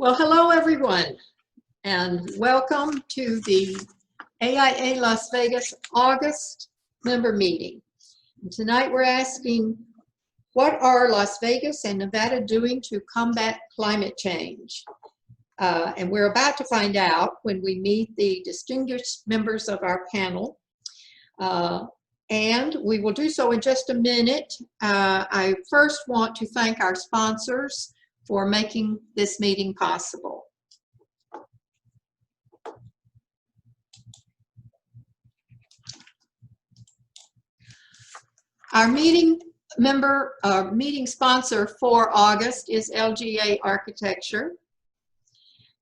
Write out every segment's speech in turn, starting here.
Well, hello everyone, and welcome to the AIA Las Vegas August member meeting. And tonight we're asking, what are Las Vegas and Nevada doing to combat climate change? And we're about to find out when we meet the distinguished members of our panel. And we will do so in just a minute. I first want to thank our sponsors for making this meeting possible. Our meeting sponsor for August is LGA Architecture.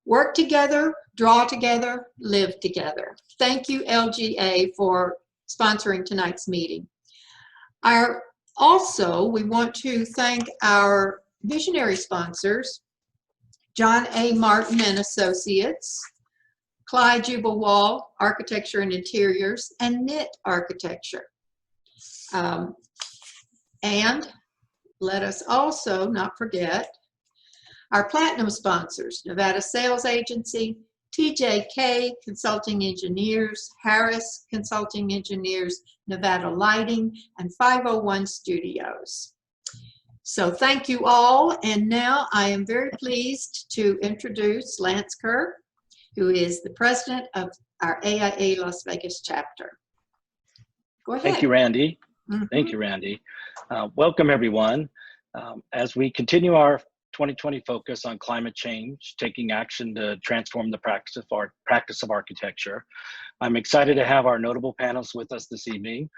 Work together, draw together, live together. Thank you, LGA, for sponsoring tonight's meeting. Also, we want to thank our visionary sponsors, John A. Martin and Associates, Clyde Jubal-Wall Architecture and Interiors, and Knit Architecture. And let us also not forget our platinum sponsors, Nevada Sales Agency, TJK Consulting Engineers, Harris Consulting Engineers, Nevada Lighting, and 501 Studios. So thank you all, and now I am very pleased to introduce Lance Kerr, who is the president of our AIA Las Vegas chapter. Go ahead. Thank you, Randy. Thank you, Randy. Welcome, everyone. As we continue our 2020 focus on climate change, taking action to transform the practice of architecture, I'm excited to have our notable panelists with us this evening.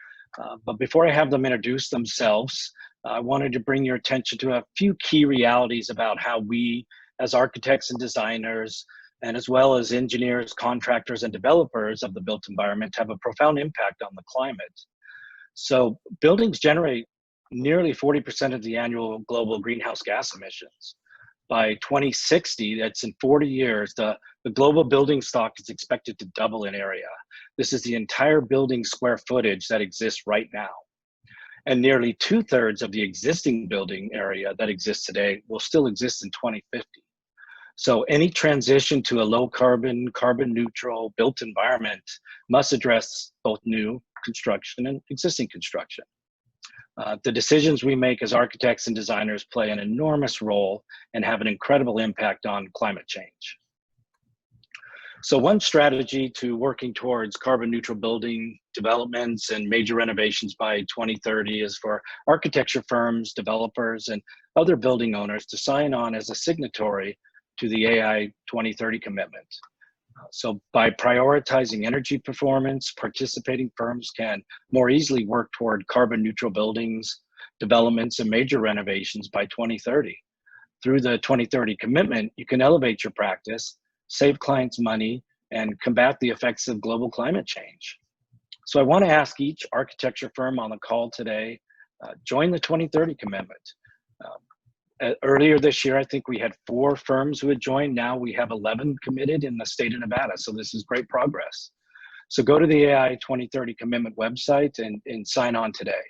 But before I have them introduce themselves, I wanted to bring your attention to a few key realities about how we, as architects and designers, and as well as engineers, contractors, and developers of the built environment, have a profound impact on the climate. So buildings generate nearly 40% of the annual global greenhouse gas emissions. By 2060, that's in 40 years, the global building stock is expected to double in area. This is the entire building square footage that exists right now. And nearly 2/3 of the existing building area that exists today will still exist in 2050. So any transition to a low carbon, carbon neutral built environment must address both new construction and existing construction. The decisions we make as architects and designers play an enormous role and have an incredible impact on climate change. So one strategy to working towards carbon neutral building developments and major renovations by 2030 is for architecture firms, developers, and other building owners to sign on as a signatory to the AI 2030 commitment. So by prioritizing energy performance, participating firms can more easily work toward carbon neutral buildings, developments, and major renovations by 2030. Through the 2030 commitment, you can elevate your practice, save clients money, and combat the effects of global climate change. So I want to ask each architecture firm on the call today, join the 2030 commitment. Earlier this year, I think we had 4 firms who had joined. Now we have 11 committed in the state of Nevada. So this is great progress. So go to the AI 2030 commitment website and sign on today.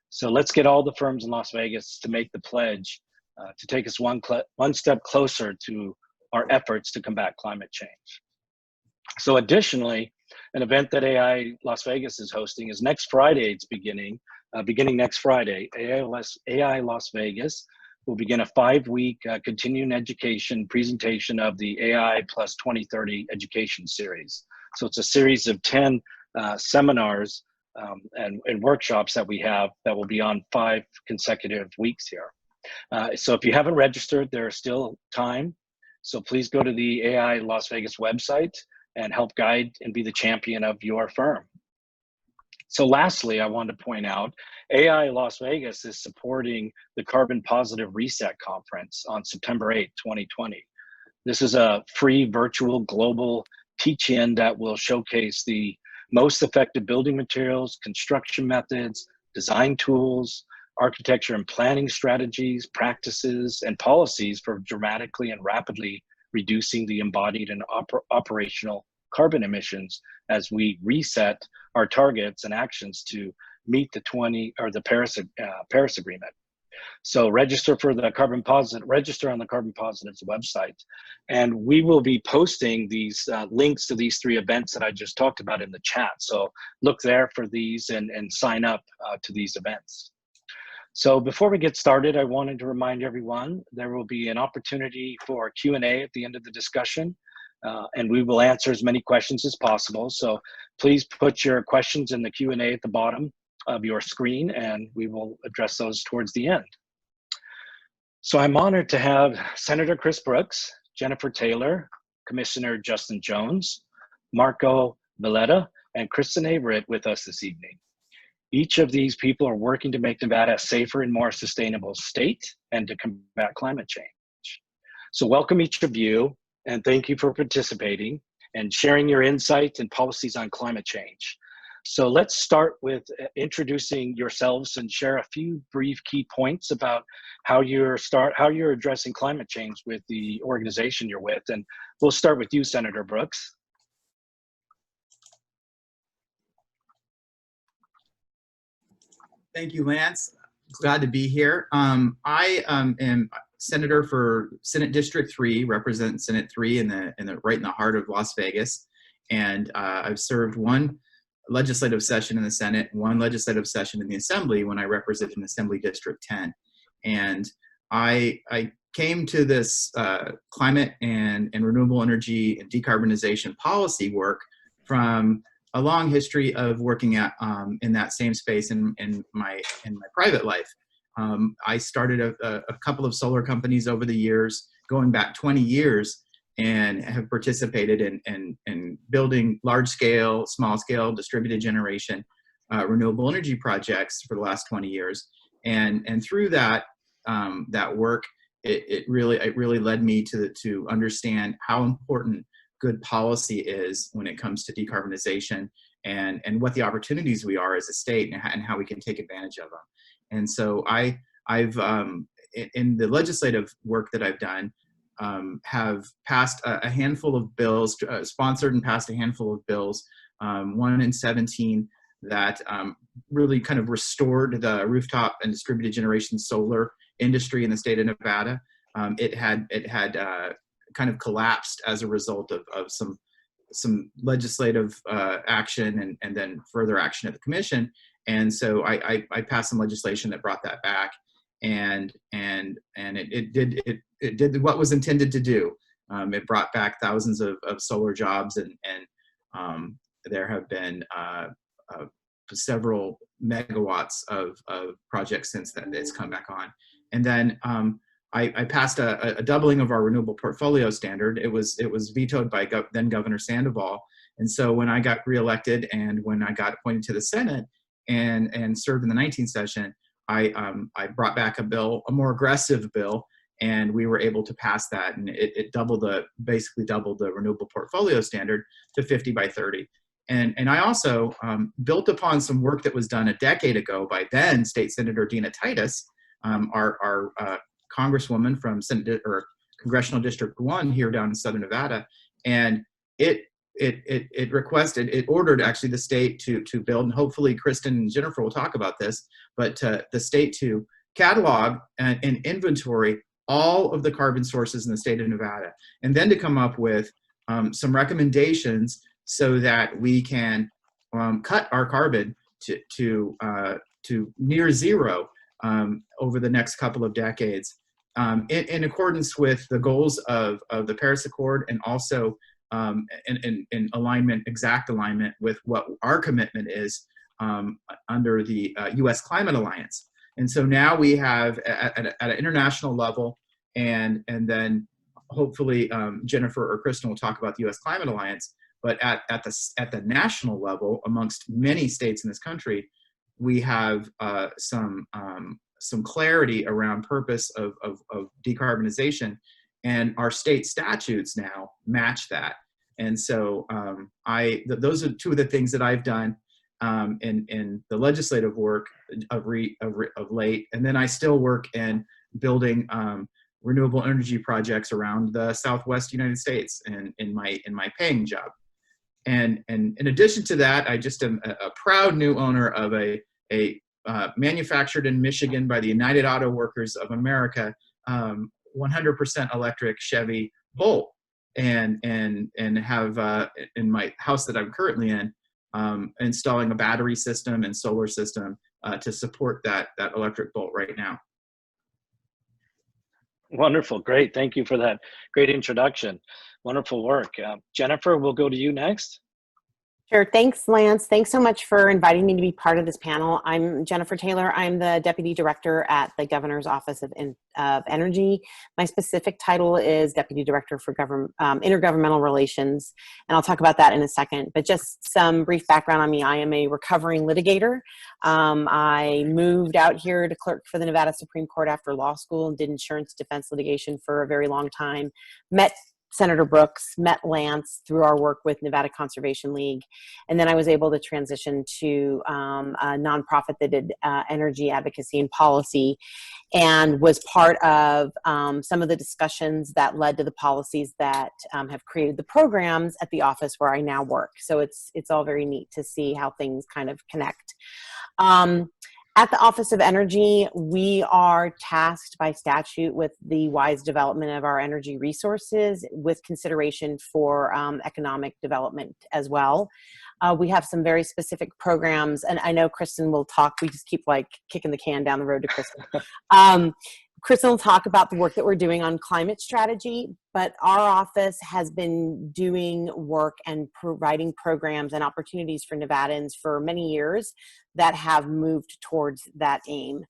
So let's get all the firms in Las Vegas to make the pledge to take us one step closer to our efforts to combat climate change. So additionally, an event that AI Las Vegas is hosting is next Friday. It's beginning next Friday. AI Las Vegas will begin a 5-week continuing education presentation of the AI Plus 2030 education series. So it's a series of 10 seminars and workshops that we have that will be on 5 consecutive weeks here. So if you haven't registered, there's still time. So please go to the AI Las Vegas website and help guide and be the champion of your firm. So lastly, I want to point out, AI Las Vegas is supporting the Carbon Positive Reset Conference on September 8th, 2020. This is a free virtual global teach-in that will showcase the most effective building materials, construction methods, design tools, architecture and planning strategies, practices, and policies for dramatically and rapidly reducing the embodied and operational carbon emissions as we reset our targets and actions to meet the Paris Agreement. So register on the Carbon Positives website. And we will be posting these links to these 3 events that I just talked about in the chat. So look there for these and sign up to these events. So before we get started, I wanted to remind everyone there will be an opportunity for Q&A at the end of the discussion, and we will answer as many questions as possible. So please put your questions in the Q&A at the bottom of your screen, and we will address those towards the end. So I'm honored to have Senator Chris Brooks, Jennifer Taylor, Commissioner Justin Jones, Marco Valletta, and Kristen Averett with us this evening. Each of these people are working to make Nevada a safer and more sustainable state and to combat climate change. So welcome each of you, and thank you for participating and sharing your insights and policies on climate change. So let's start with introducing yourselves and share a few brief key points about how you're addressing climate change with the organization you're with. And we'll start with you, Senator Brooks. Thank you, Lance. Glad to be here. I am Senator for Senate District 3, represent Senate 3 right in the heart of Las Vegas. And I've served 1 legislative session in the Senate, 1 legislative session in the Assembly when I represented Assembly District 10. And I came to this climate and renewable energy and decarbonization policy work from a long history of working in that same space in my private life. I started a couple of solar companies over the years, going back 20 years, and have participated in building large-scale, small-scale, distributed generation renewable energy projects for the last 20 years. And through that work, it really led me to understand how important good policy is when it comes to decarbonization and what the opportunities we are as a state and how we can take advantage of them. And so I've in the legislative work that I've done, have passed a handful of bills, sponsored and passed a handful of bills, 1 in 17 that really kind of restored the rooftop and distributed generation solar industry in the state of Nevada. It had kind of collapsed as a result of some legislative action and then further action at the commission. And so I passed some legislation that brought that back, and it did what was intended to do. It brought back thousands of solar jobs, and there have been several megawatts of projects since then that's come back on. And then I passed a doubling of our renewable portfolio standard. It was vetoed by then Governor Sandoval. And so when I got reelected and when I got appointed to the Senate and served in the 19th session, I brought back a bill, a more aggressive bill, and we were able to pass that. And it basically doubled the renewable portfolio standard to 50 by 30. And I also built upon some work that was done a decade ago by then State Senator Dina Titus, our Congresswoman from Congressional District 1 here down in Southern Nevada. And it ordered actually the state to build, and hopefully Kristen and Jennifer will talk about this, but the state to catalog and inventory all of the carbon sources in the state of Nevada, and then to come up with some recommendations so that we can cut our carbon to near zero over the next couple of decades, in accordance with the goals of the Paris Accord, and also in exact alignment with what our commitment is under the U.S. Climate Alliance. And so now we have at an international level, and then hopefully Jennifer or Kristen will talk about the U.S. Climate Alliance, but at the national level, amongst many states in this country, we have some clarity around purpose of decarbonization, and our state statutes now match that. And so those are 2 of the things that I've done in the legislative work of late. And then I still work in building renewable energy projects around the Southwest United States and in my paying job. And in addition to that, I just am a proud new owner of a manufactured in Michigan by the United Auto Workers of America, 100% electric Chevy Bolt, and have in my house that I'm currently in, installing a battery system and solar system to support that electric Bolt right now. Wonderful. Great. Thank you for that great introduction. Wonderful work. Jennifer, we'll go to you next. Sure. Thanks, Lance. Thanks so much for inviting me to be part of this panel. I'm Jennifer Taylor. I'm the Deputy Director at the Governor's Office of Energy. My specific title is Deputy Director for Intergovernmental Relations, and I'll talk about that in a second. But just some brief background on me. I am a recovering litigator. I moved out here to clerk for the Nevada Supreme Court after law school and did insurance defense litigation for a very long time. Met Senator Brooks, met Lance through our work with Nevada Conservation League. And then I was able to transition to a nonprofit that did energy advocacy and policy, and was part of some of the discussions that led to the policies that have created the programs at the office where I now work. So it's all very neat to see how things kind of connect. At the Office of Energy, we are tasked by statute with the wise development of our energy resources with consideration for economic development as well. We have some very specific programs, and I know Kristen will talk. We just keep like kicking the can down the road to Kristen. Kristen will talk about the work that we're doing on climate strategy, but our office has been doing work and providing programs and opportunities for Nevadans for many years that have moved towards that aim.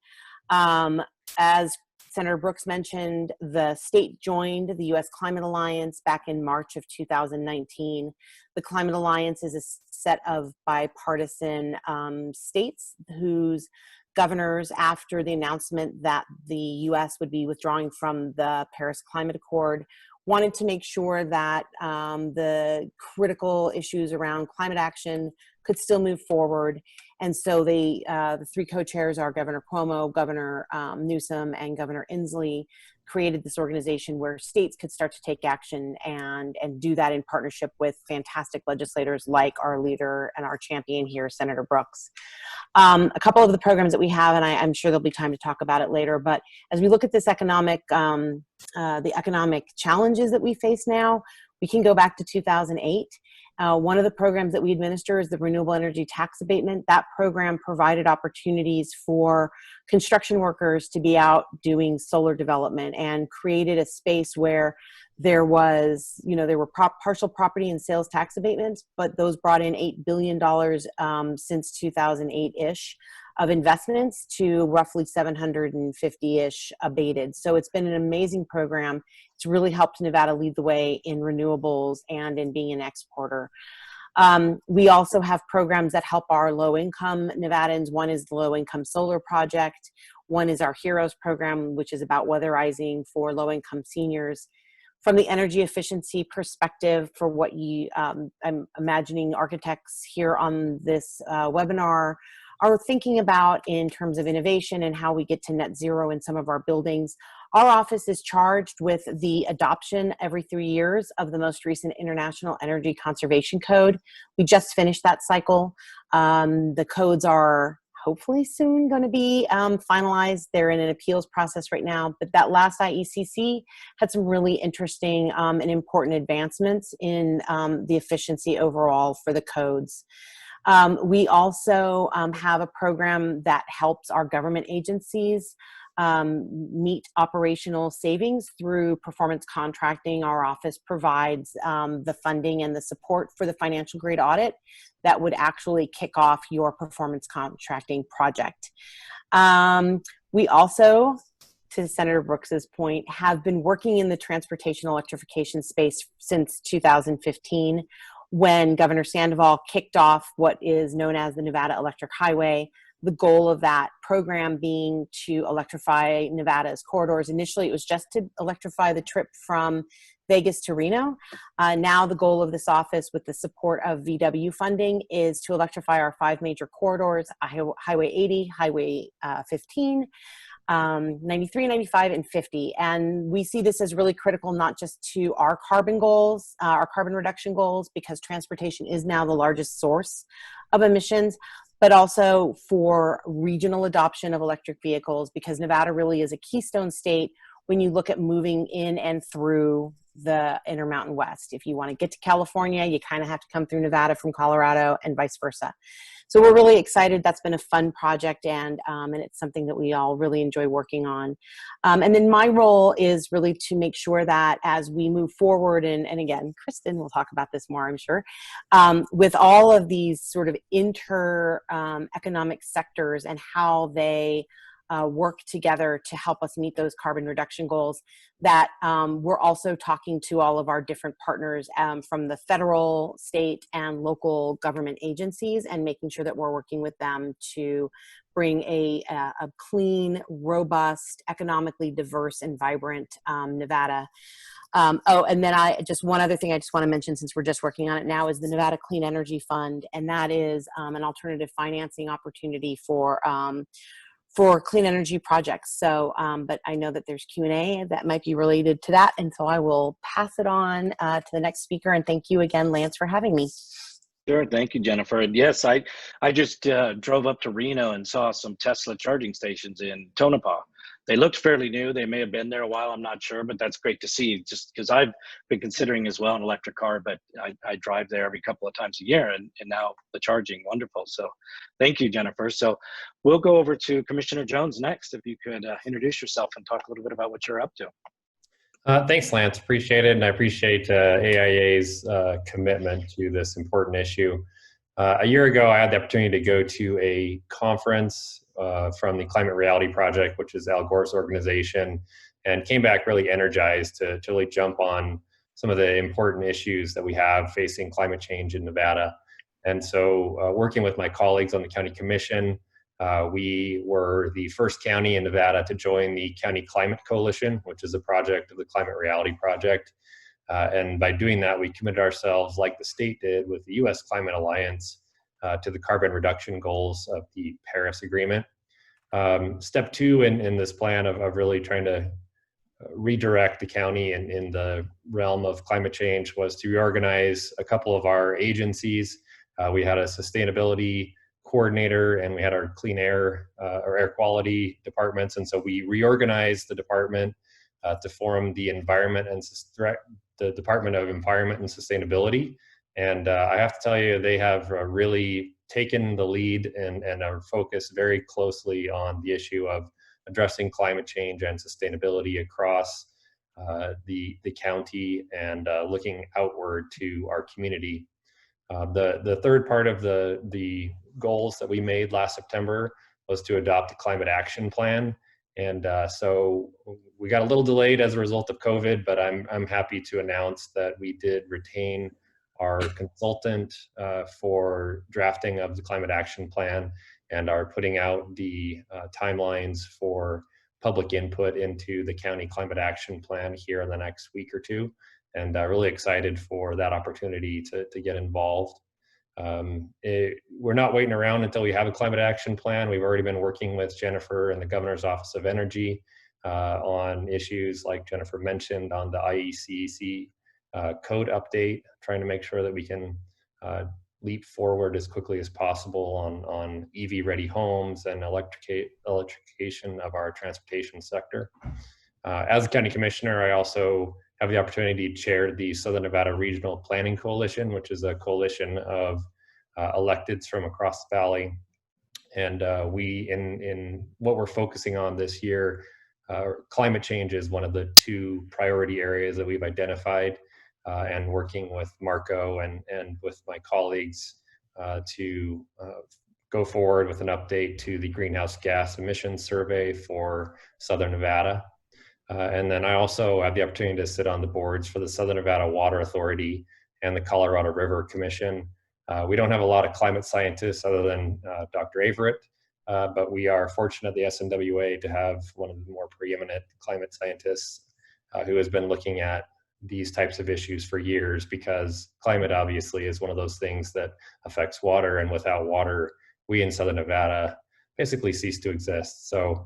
As Senator Brooks mentioned, the state joined the U.S. Climate Alliance back in March of 2019. The Climate Alliance is a set of bipartisan states whose governors, after the announcement that the U.S. would be withdrawing from the Paris Climate Accord, wanted to make sure that the critical issues around climate action could still move forward. And so the three co-chairs are Governor Cuomo, Governor Newsom, and Governor Inslee, created this organization where states could start to take action and do that in partnership with fantastic legislators like our leader and our champion here, Senator Brooks. A couple of the programs that we have, and I'm sure there'll be time to talk about it later, but as we look at this the economic challenges that we face now, we can go back to 2008. One of the programs that we administer is the Renewable Energy Tax Abatement. That program provided opportunities for construction workers to be out doing solar development and created a space where there was, there were partial property and sales tax abatements, but those brought in $8 billion since 2008-ish of investments to roughly 750-ish abated. So it's been an amazing program. It's really helped Nevada lead the way in renewables and in being an exporter. We also have programs that help our low-income Nevadans. One is the Low-Income Solar Project. One is our HEROES program, which is about weatherizing for low-income seniors. From the energy efficiency perspective, for what I'm imagining architects here on this webinar are thinking about in terms of innovation and how we get to net zero in some of our buildings. Our office is charged with the adoption every 3 years of the most recent International Energy Conservation Code. We just finished that cycle. The codes are hopefully soon going to be finalized. They're in an appeals process right now, but that last IECC had some really interesting and important advancements in the efficiency overall for the codes. We also have a program that helps our government agencies meet operational savings through performance contracting. Our office provides the funding and the support for the financial grade audit that would actually kick off your performance contracting project. We also, to Senator Brooks's point, have been working in the transportation electrification space since 2015. When Governor Sandoval kicked off what is known as the Nevada Electric Highway, the goal of that program being to electrify Nevada's corridors. Initially, it was just to electrify the trip from Vegas to Reno. Now the goal of this office, with the support of VW funding, is to electrify our 5 major corridors: Highway 80, Highway 15, 93, 95, and 50. And we see this as really critical, not just to our carbon goals, our carbon reduction goals, because transportation is now the largest source of emissions, but also for regional adoption of electric vehicles, because Nevada really is a keystone state when you look at moving in and through the Intermountain West. If you want to get to California, you kind of have to come through Nevada from Colorado and vice versa. So we're really excited. That's been a fun project, and it's something that we all really enjoy working on. And then my role is really to make sure that as we move forward, and again, Kristen will talk about this more, I'm sure, with all of these sort of economic sectors and how they work together to help us meet those carbon reduction goals, that we're also talking to all of our different partners from the federal, state, and local government agencies, and making sure that we're working with them to bring a clean, robust, economically diverse, and vibrant Nevada. Oh, and then just one other thing I just want to mention, since we're just working on it now, is the Nevada Clean Energy Fund, and that is an alternative financing opportunity for clean energy projects. So, but I know that there's Q&A that might be related to that. And so I will pass it on to the next speaker. And thank you again, Lance, for having me. Sure, thank you, Jennifer. And yes, I just drove up to Reno and saw some Tesla charging stations in Tonopah. They looked fairly new. They may have been there a while, I'm not sure, but that's great to see, just because I've been considering as well an electric car, but I drive there every couple of times a year, and now the charging, wonderful. So thank you, Jennifer. So we'll go over to Commissioner Jones next. If you could introduce yourself and talk a little bit about what you're up to. Thanks, Lance. Appreciate it, and I appreciate AIA's commitment to this important issue. A year ago, I had the opportunity to go to a conference from the Climate Reality Project, which is Al Gore's organization, and came back really energized to really jump on some of the important issues that we have facing climate change in Nevada. And so working with my colleagues on the County Commission, we were the first county in Nevada to join the County Climate Coalition, which is a project of the Climate Reality Project. And by doing that, we committed ourselves, like the state did with the U.S. Climate Alliance, to the carbon reduction goals of the Paris Agreement. Step two in this plan of really trying to redirect the county in the realm of climate change was to reorganize a couple of our agencies. We had a sustainability coordinator, and we had our clean air or air quality departments. And so we reorganized the department to form the the Department of Environment and Sustainability. And I have to tell you, they have really taken the lead and are focused very closely on the issue of addressing climate change and sustainability across the county, and looking outward to our community. The third part of the goals that we made last September was to adopt a climate action plan. And so we got a little delayed as a result of COVID, but I'm happy to announce that we did retain our consultant for drafting of the climate action plan, and are putting out the timelines for public input into the county climate action plan here in the next week or two. And really excited for that opportunity to get involved. We're not waiting around until we have a climate action plan. We've already been working with Jennifer and the Governor's Office of Energy on issues like Jennifer mentioned on the IECC code update, trying to make sure that we can leap forward as quickly as possible on EV-ready homes and electrification of our transportation sector. As a county commissioner, I also have the opportunity to chair the Southern Nevada Regional Planning Coalition, which is a coalition of electeds from across the valley. And we, in what we're focusing on this year, climate change is one of the two priority areas that we've identified, and working with Marco and with my colleagues to go forward with an update to the greenhouse gas emissions survey for Southern Nevada. And then I also have the opportunity to sit on the boards for the Southern Nevada Water Authority and the Colorado River Commission. We don't have a lot of climate scientists other than Dr. Averett, but we are fortunate at the SNWA to have one of the more preeminent climate scientists who has been looking at these types of issues for years, because climate obviously is one of those things that affects water, and without water, we in Southern Nevada basically cease to exist. So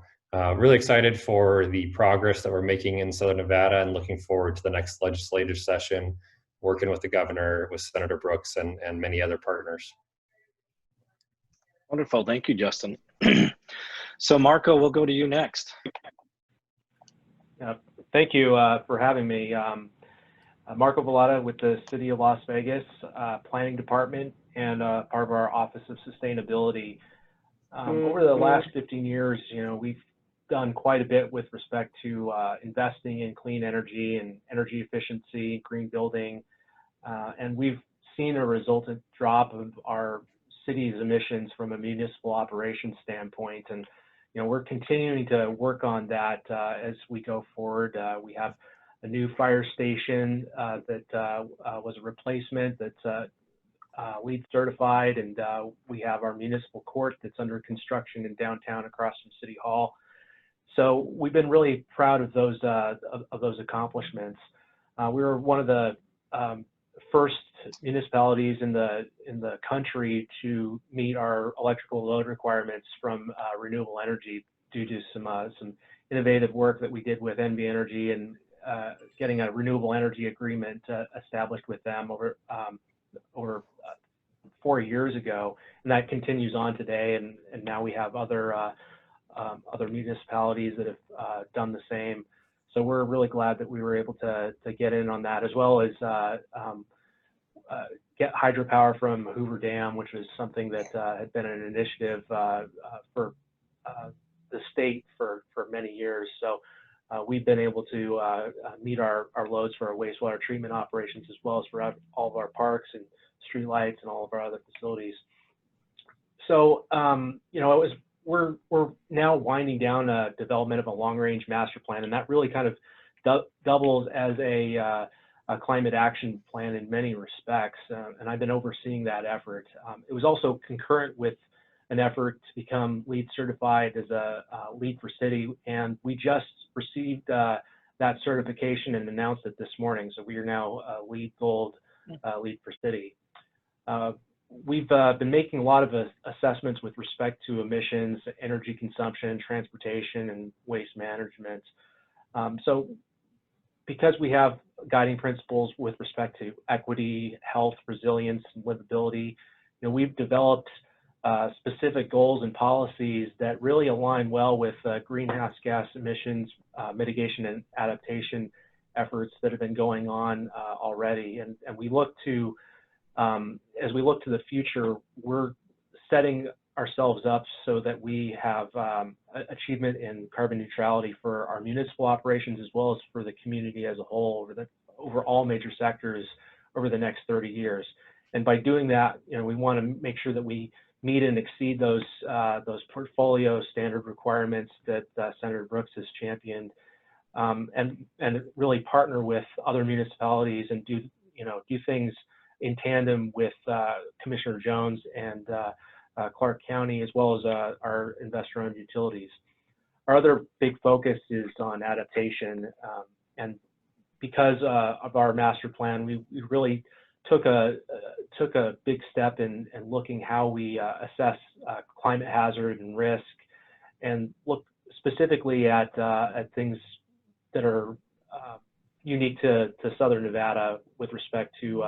really excited for the progress that we're making in Southern Nevada, and looking forward to the next legislative session, working with the governor, with Senator Brooks, and many other partners. Wonderful. Thank you, Justin. So Marco, we'll go to you next. Thank you for having me. Marco Valletta with the City of Las Vegas Planning Department and part of our Office of Sustainability. Over the last 15 years, we've done quite a bit with respect to investing in clean energy and energy efficiency, green building, and we've seen a resultant drop of our city's emissions from a municipal operations standpoint. And we're continuing to work on that as we go forward. We have a new fire station that was a replacement that's LEED certified, and we have our municipal court that's under construction in downtown across from City Hall. So we've been really proud of those accomplishments. We were one of the first municipalities in the country to meet our electrical load requirements from renewable energy due to some innovative work that we did with NV Energy and getting a renewable energy agreement established with them over 4 years ago, and that continues on today. And now we have other municipalities that have done the same. So we're really glad that we were able to get in on that, as well as get hydropower from Hoover Dam, which was something that had been an initiative for the state for many years. So we've been able to meet our loads for our wastewater treatment operations, as well as for all of our parks and streetlights and all of our other facilities. So we're now winding down a development of a long-range master plan, and that really kind of doubles as a climate action plan in many respects, and I've been overseeing that effort. It was also concurrent with an effort to become LEED certified as a LEED for City, and we just received that certification and announced it this morning. So we are now LEED Gold, LEED for City. We've been making a lot of assessments with respect to emissions, energy consumption, transportation, and waste management. So because we have guiding principles with respect to equity, health, resilience, and livability, we've developed specific goals and policies that really align well with greenhouse gas emissions mitigation and adaptation efforts that have been going on already. And we look to, as we look to the future, we're setting ourselves up so that we have achievement in carbon neutrality for our municipal operations, as well as for the community as a whole, over all major sectors over the next 30 years. And by doing that, we want to make sure that we meet and exceed those portfolio standard requirements that Senator Brooks has championed, and really partner with other municipalities and do things in tandem with Commissioner Jones and Clark County, as well as our investor-owned utilities. Our other big focus is on adaptation, and because of our master plan, we really took a big step in looking how we assess climate hazard and risk, and look specifically at things that are unique to Southern Nevada with respect to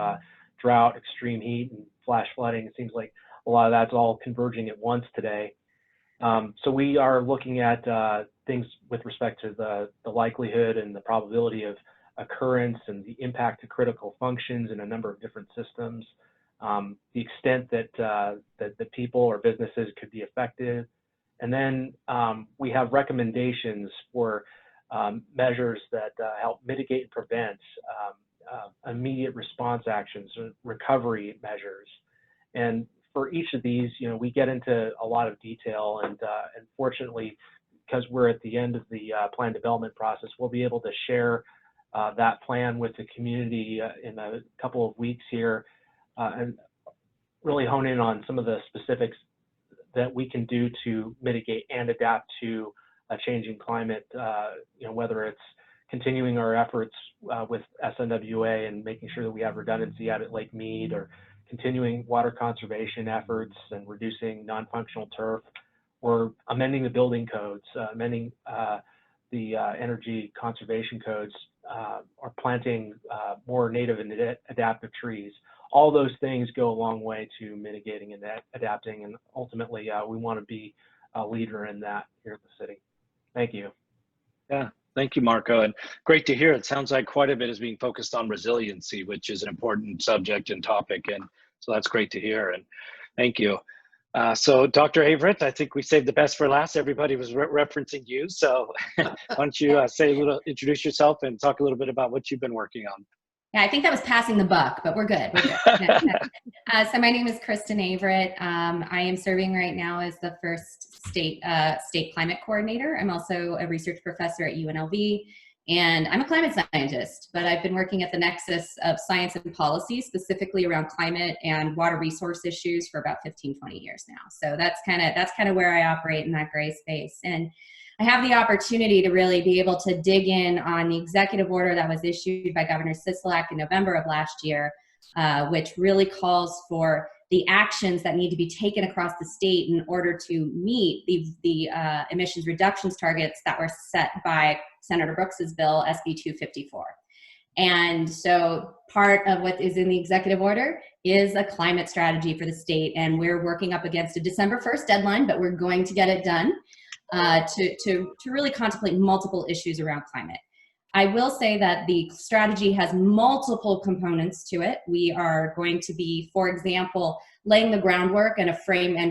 drought, extreme heat, and flash flooding. It seems like a lot of that's all converging at once today. So we are looking at things with respect to the likelihood and the probability of occurrence and the impact to critical functions in a number of different systems, the extent that people or businesses could be affected. And then we have recommendations for measures that help mitigate and prevent immediate response actions, or recovery measures. And for each of these, we get into a lot of detail, and fortunately, because we're at the end of the plan development process, we'll be able to share that plan with the community in a couple of weeks here, and really hone in on some of the specifics that we can do to mitigate and adapt to a changing climate, whether it's continuing our efforts with SNWA and making sure that we have redundancy out at Lake Mead, or continuing water conservation efforts and reducing non-functional turf, or amending the building codes, amending the energy conservation codes, or planting more native and adaptive trees. all those things go a long way to mitigating and adapting, and ultimately we want to be a leader in that here at the city. Thank you. Yeah, thank you, Marco. And great to hear. It sounds like quite a bit is being focused on resiliency, which is an important subject and topic. And so that's great to hear. And thank you. So Dr. Averett, I think we saved the best for last. Everybody was referencing you. So why don't you introduce yourself and talk a little bit about what you've been working on. Yeah, I think that was passing the buck, but we're good. We're good. So my name is Kristen Averett. I am serving right now as the first state climate coordinator. I'm also a research professor at UNLV, and I'm a climate scientist, but I've been working at the nexus of science and policy, specifically around climate and water resource issues for about 15, 20 years now. So that's kind of where I operate in that gray space. And I have the opportunity to really be able to dig in on the executive order that was issued by Governor Sisolak in November of last year, which really calls for the actions that need to be taken across the state in order to meet the emissions reductions targets that were set by Senator Brooks's bill, SB 254. And so part of what is in the executive order is a climate strategy for the state, and we're working up against a December 1st deadline, but we're going to get it done. To really contemplate multiple issues around climate. I will say that the strategy has multiple components to it. We are going to be, for example, laying the groundwork and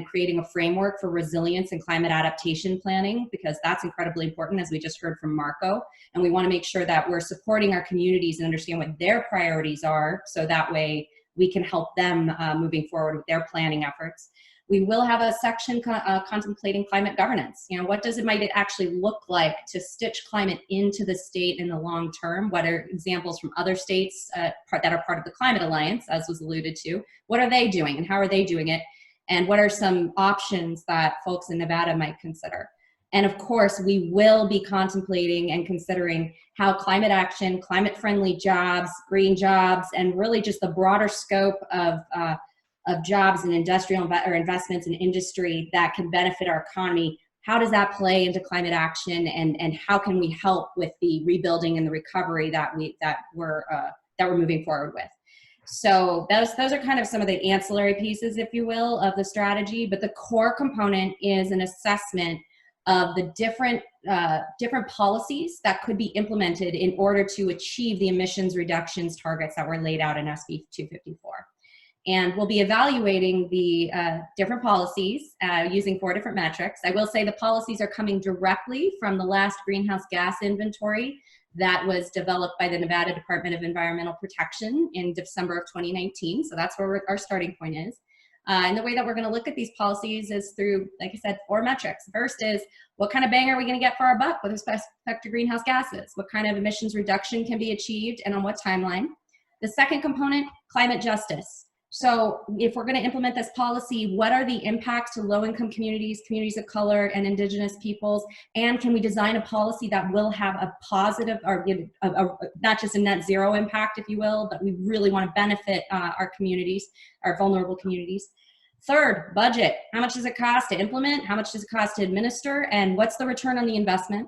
creating a framework for resilience and climate adaptation planning, because that's incredibly important, as we just heard from Marco. And we want to make sure that we're supporting our communities and understand what their priorities are, so that way we can help them moving forward with their planning efforts. We will have a section contemplating climate governance. You know, what does it actually look like to stitch climate into the state in the long term? What are examples from other states that are part of the Climate Alliance, as was alluded to? What are they doing and how are they doing it? And what are some options that folks in Nevada might consider? And of course, we will be contemplating and considering how climate action, climate-friendly jobs, green jobs, and really just the broader scope of jobs and industrial or investments in industry that can benefit our economy. How does that play into climate action, and how can we help with the rebuilding and the recovery that we're moving forward with? So those are kind of some of the ancillary pieces, if you will, of the strategy. But the core component is an assessment of the different policies that could be implemented in order to achieve the emissions reductions targets that were laid out in SB 254. And we'll be evaluating the different policies using 4 different metrics. I will say the policies are coming directly from the last greenhouse gas inventory that was developed by the Nevada Department of Environmental Protection in December of 2019. So that's where our starting point is. And the way that we're going to look at these policies is through, like I said, 4 metrics. First is, what kind of bang are we going to get for our buck with respect to greenhouse gases? What kind of emissions reduction can be achieved and on what timeline? The second component, climate justice. So if we're going to implement this policy, what are the impacts to low-income communities, communities of color, and indigenous peoples? And can we design a policy that will have a positive, or not just a net zero impact, if you will, but we really want to benefit our communities, our vulnerable communities? Third, budget. How much does it cost to implement? How much does it cost to administer? And what's the return on the investment?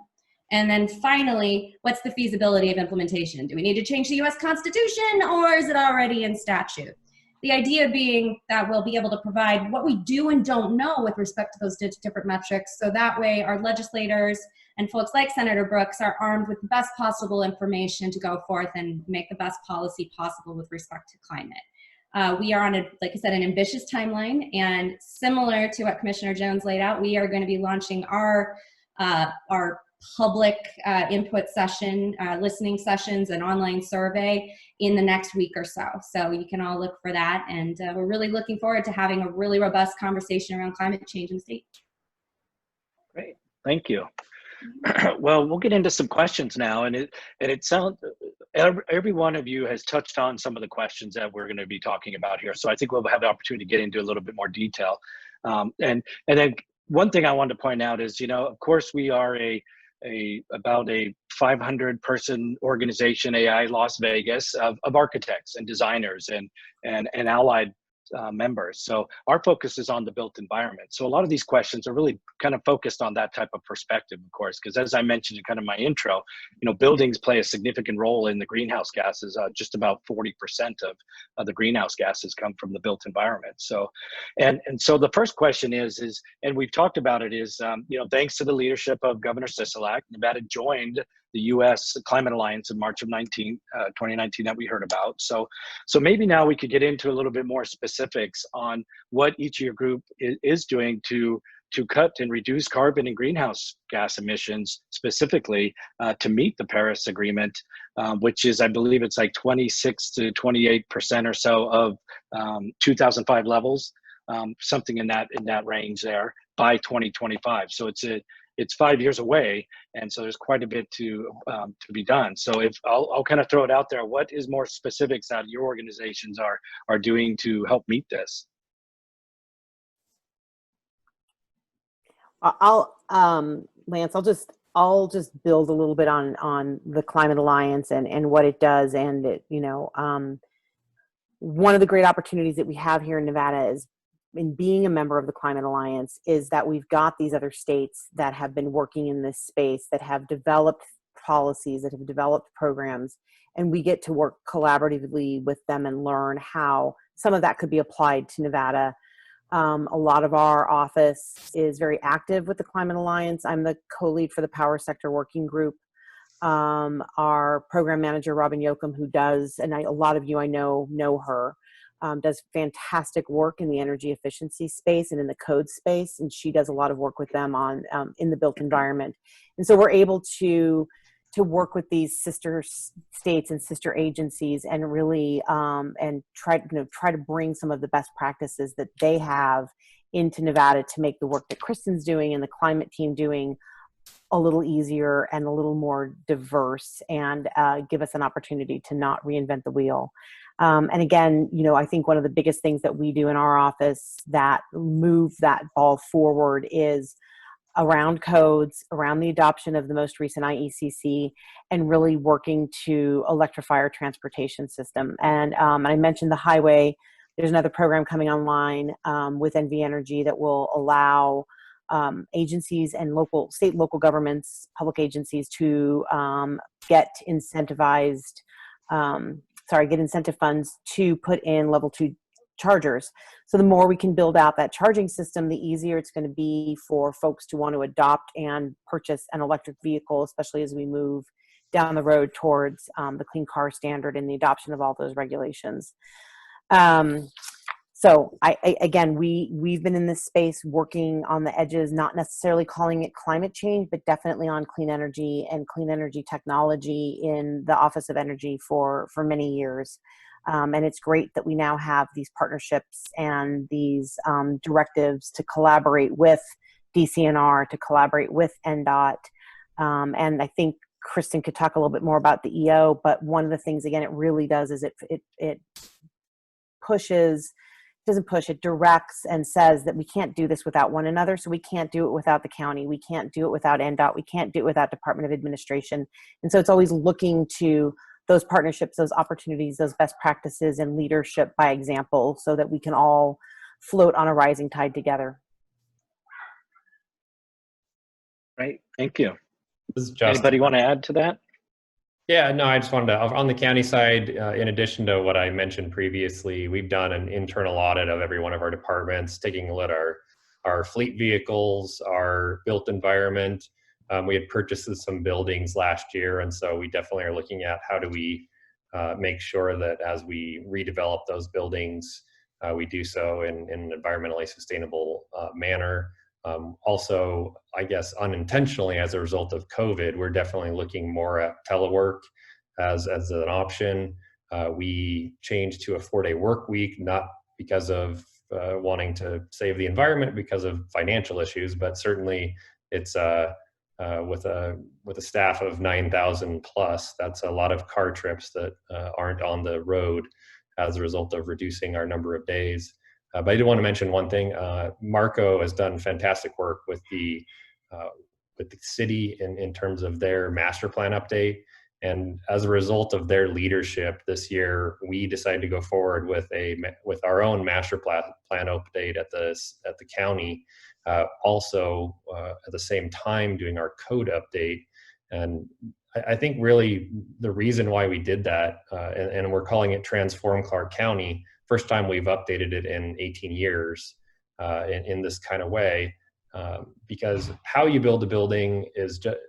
And then finally, what's the feasibility of implementation? Do we need to change the US Constitution, or is it already in statute? The idea being that we'll be able to provide what we do and don't know with respect to those different metrics, so that way our legislators and folks like Senator Brooks are armed with the best possible information to go forth and make the best policy possible with respect to climate. We are on, like I said, an ambitious timeline, and similar to what Commissioner Jones laid out, we are going to be launching our public input session, listening sessions, and online survey in the next week or so. So you can all look for that. And we're really looking forward to having a really robust conversation around climate change in the state. Great, thank you. Well, we'll get into some questions now. And it sounds, every one of you has touched on some of the questions that we're going to be talking about here. So I think we'll have the opportunity to get into a little bit more detail. And then one thing I wanted to point out is, you know, of course, we are about a 500-person organization, AIA Las Vegas, of architects and designers and allied members. So our focus is on the built environment. So a lot of these questions are really kind of focused on that type of perspective, of course, because as I mentioned in kind of my intro, buildings play a significant role in the greenhouse gases. Just about 40% of the greenhouse gases come from the built environment. So, and so the first question is, and we've talked about it, is, thanks to the leadership of Governor Sisolak, Nevada joined the U.S. Climate Alliance in March of 2019 that we heard about. So maybe now we could get into a little bit more specifics on what each of your group is doing to cut and reduce carbon and greenhouse gas emissions, specifically to meet the Paris Agreement, which is, I believe it's like 26 to 28% or so of 2005 levels, something in that range there by 2025. So it's 5 years away, and so there's quite a bit to be done. So if I'll kind of throw it out there, what is more specifics that your organizations are doing to help meet this? Lance, I'll just build a little bit on the Climate Alliance and what it does. And one of the great opportunities that we have here in Nevada is, in being a member of the Climate Alliance, is that we've got these other states that have been working in this space, that have developed policies, that have developed programs, and we get to work collaboratively with them and learn how some of that could be applied to Nevada. A lot of our office is very active with the Climate Alliance. I'm the co-lead for the Power Sector Working Group. Our program manager, Robin Yoakum, who does, and a lot of you I know her, does fantastic work in the energy efficiency space and in the code space, and she does a lot of work with them on in the built environment. And so we're able to work with these sister states and sister agencies and really and try to bring some of the best practices that they have into Nevada to make the work that Kristen's doing and the climate team doing a little easier and a little more diverse, and give us an opportunity to not reinvent the wheel. And again, I think one of the biggest things that we do in our office that move that ball forward is around codes, around the adoption of the most recent IECC, and really working to electrify our transportation system. And I mentioned the highway. There's another program coming online with NV Energy that will allow agencies and state local governments, public agencies to get incentive funds to put in level 2 chargers. So the more we can build out that charging system, the easier it's going to be for folks to want to adopt and purchase an electric vehicle, especially as we move down the road towards the Clean Car Standard and the adoption of all those regulations. So we've been in this space working on the edges, not necessarily calling it climate change, but definitely on clean energy and clean energy technology in the Office of Energy for many years. And it's great that we now have these partnerships and these directives to collaborate with DCNR, to collaborate with NDOT. And I think Kristen could talk a little bit more about the EO, but one of the things, again, it really does is it directs and says that we can't do this without one another. So we can't do it without the county. We can't do it without NDOT. We can't do it without Department of Administration. And so it's always looking to those partnerships, those opportunities, those best practices, and leadership by example, so that we can all float on a rising tide together. Right. Thank you. This is Justin. Anybody want to add to that? Yeah, no, I just wanted to, on the county side, in addition to what I mentioned previously, we've done an internal audit of every one of our departments, taking a look at our fleet vehicles, our built environment. We had purchased some buildings last year, and so we definitely are looking at how do we make sure that as we redevelop those buildings, we do so in an environmentally sustainable manner. Also, I guess unintentionally, as a result of COVID, we're definitely looking more at telework as an option. We changed to a 4-day work week, not because of wanting to save the environment, because of financial issues, but certainly it's with a staff of 9,000 plus, that's a lot of car trips that aren't on the road as a result of reducing our number of days. But I did want to mention one thing. Marco has done fantastic work with the city in terms of their master plan update. And as a result of their leadership this year, we decided to go forward with our own master plan update at the county. Also, at the same time, doing our code update. And I think really the reason why we did that, and we're calling it Transform Clark County, first time we've updated it in 18 years in this kind of way. Because how you build a building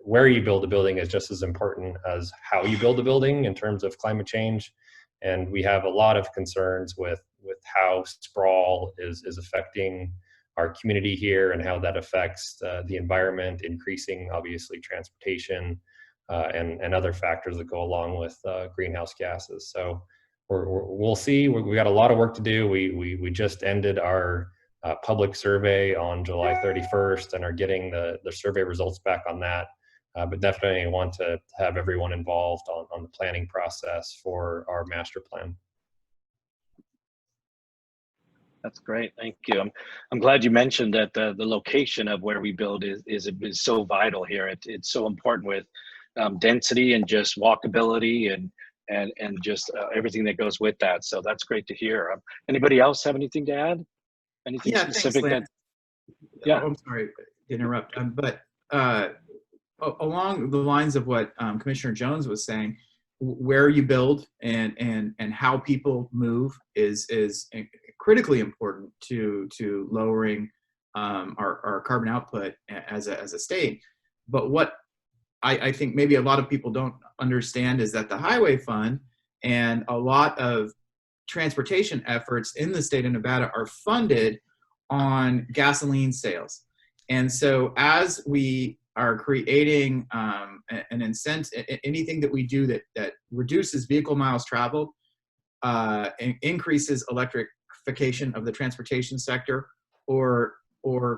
where you build a building is just as important as how you build a building in terms of climate change. And we have a lot of concerns with how sprawl is affecting our community here and how that affects the environment, increasing obviously transportation and other factors that go along with greenhouse gases. So we'll see. We got a lot of work to do. We just ended our public survey on July 31st and are getting the survey results back on that. But definitely want to have everyone involved on the planning process for our master plan. That's great. Thank you. I'm glad you mentioned that the location of where we build is so vital here. It's so important with density and just walkability and just everything that goes with that. So that's great to hear. Anybody else have anything to add? Anything specific? Thanks, Yeah. I'm sorry to interrupt, but along the lines of what Commissioner Jones was saying, where you build and how people move is critically important to lowering our carbon output as a state. But what I think maybe a lot of people don't understand is that the highway fund and a lot of transportation efforts in the state of Nevada are funded on gasoline sales. And so as we are creating an incentive, anything that we do that reduces vehicle miles traveled, and increases electrification of the transportation sector, or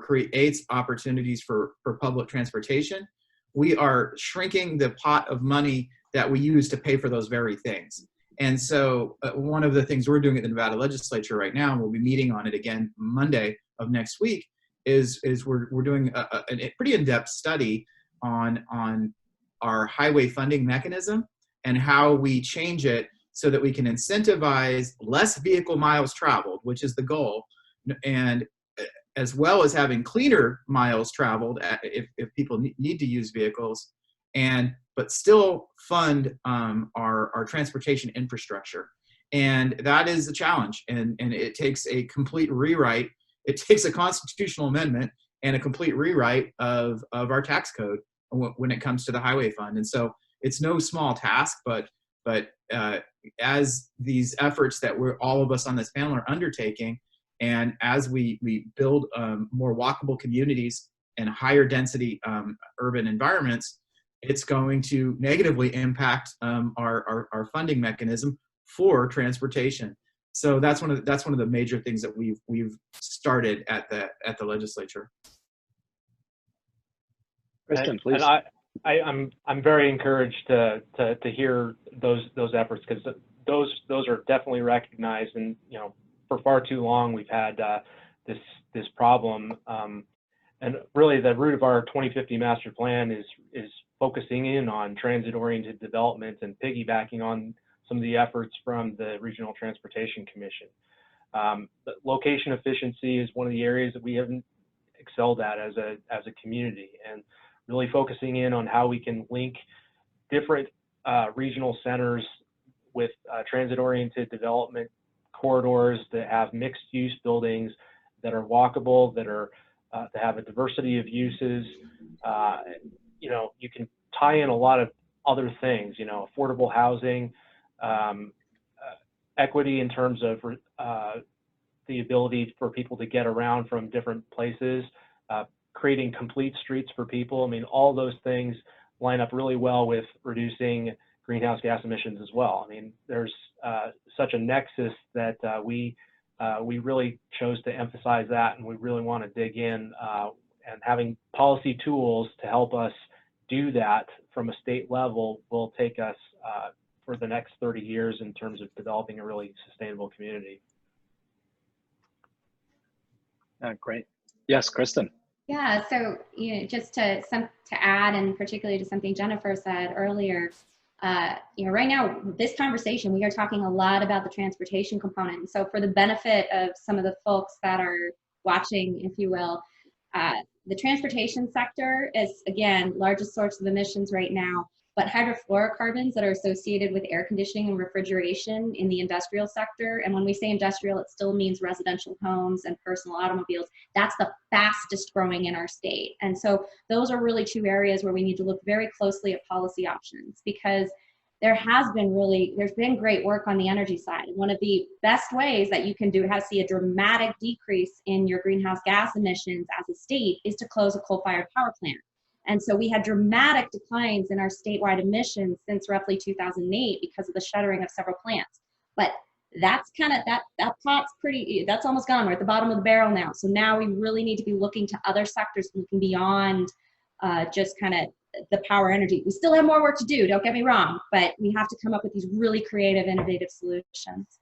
creates opportunities for public transportation, we are shrinking the pot of money that we use to pay for those very things. And so one of the things we're doing at the Nevada legislature right now, and we'll be meeting on it again Monday of next week, is we're doing a pretty in-depth study on our highway funding mechanism and how we change it so that we can incentivize less vehicle miles traveled, which is the goal, and as well as having cleaner miles traveled if people need to use vehicles, but still fund our transportation infrastructure. And that is a challenge, and it takes a complete rewrite. It takes a constitutional amendment and a complete rewrite of our tax code when it comes to the highway fund. And so it's no small task, but as these efforts that all of us on this panel are undertaking, and as we build more walkable communities and higher density urban environments, it's going to negatively impact our funding mechanism for transportation. So that's one of the major things that we've started at the legislature. Kristen, please. And I'm very encouraged to hear those efforts, because those are definitely recognized. And for far too long we've had this problem. And really, the root of our 2050 master plan is focusing in on transit-oriented development and piggybacking on some of the efforts from the Regional Transportation Commission. But location efficiency is one of the areas that we haven't excelled at as a community, and really focusing in on how we can link different regional centers with transit-oriented development corridors that have mixed-use buildings that are walkable, that have a diversity of uses. You can tie in a lot of other things, affordable housing, equity in terms of the ability for people to get around from different places, creating complete streets for people. I mean, all those things line up really well with reducing greenhouse gas emissions as well. I mean, there's such a nexus that we really chose to emphasize that, and we really want to dig in, and having policy tools to help us do that from a state level will take us for the next 30 years in terms of developing a really sustainable community. Great. Yes, Kristen. Yeah, so just to add, and particularly to something Jennifer said earlier, Right now, this conversation, we are talking a lot about the transportation component. So for the benefit of some of the folks that are watching, if you will, the transportation sector is, again, largest source of emissions right now, but hydrofluorocarbons that are associated with air conditioning and refrigeration in the industrial sector. And when we say industrial, it still means residential homes and personal automobiles. That's the fastest growing in our state. And so those are really two areas where we need to look very closely at policy options, because there's been great work on the energy side. And one of the best ways that you can see a dramatic decrease in your greenhouse gas emissions as a state is to close a coal-fired power plant. And so we had dramatic declines in our statewide emissions since roughly 2008 because of the shuttering of several plants. But that's that pot's that's almost gone. We're at the bottom of the barrel now. So now we really need to be looking to other sectors, looking beyond just kind of the power energy. We still have more work to do, don't get me wrong, but we have to come up with these really creative, innovative solutions.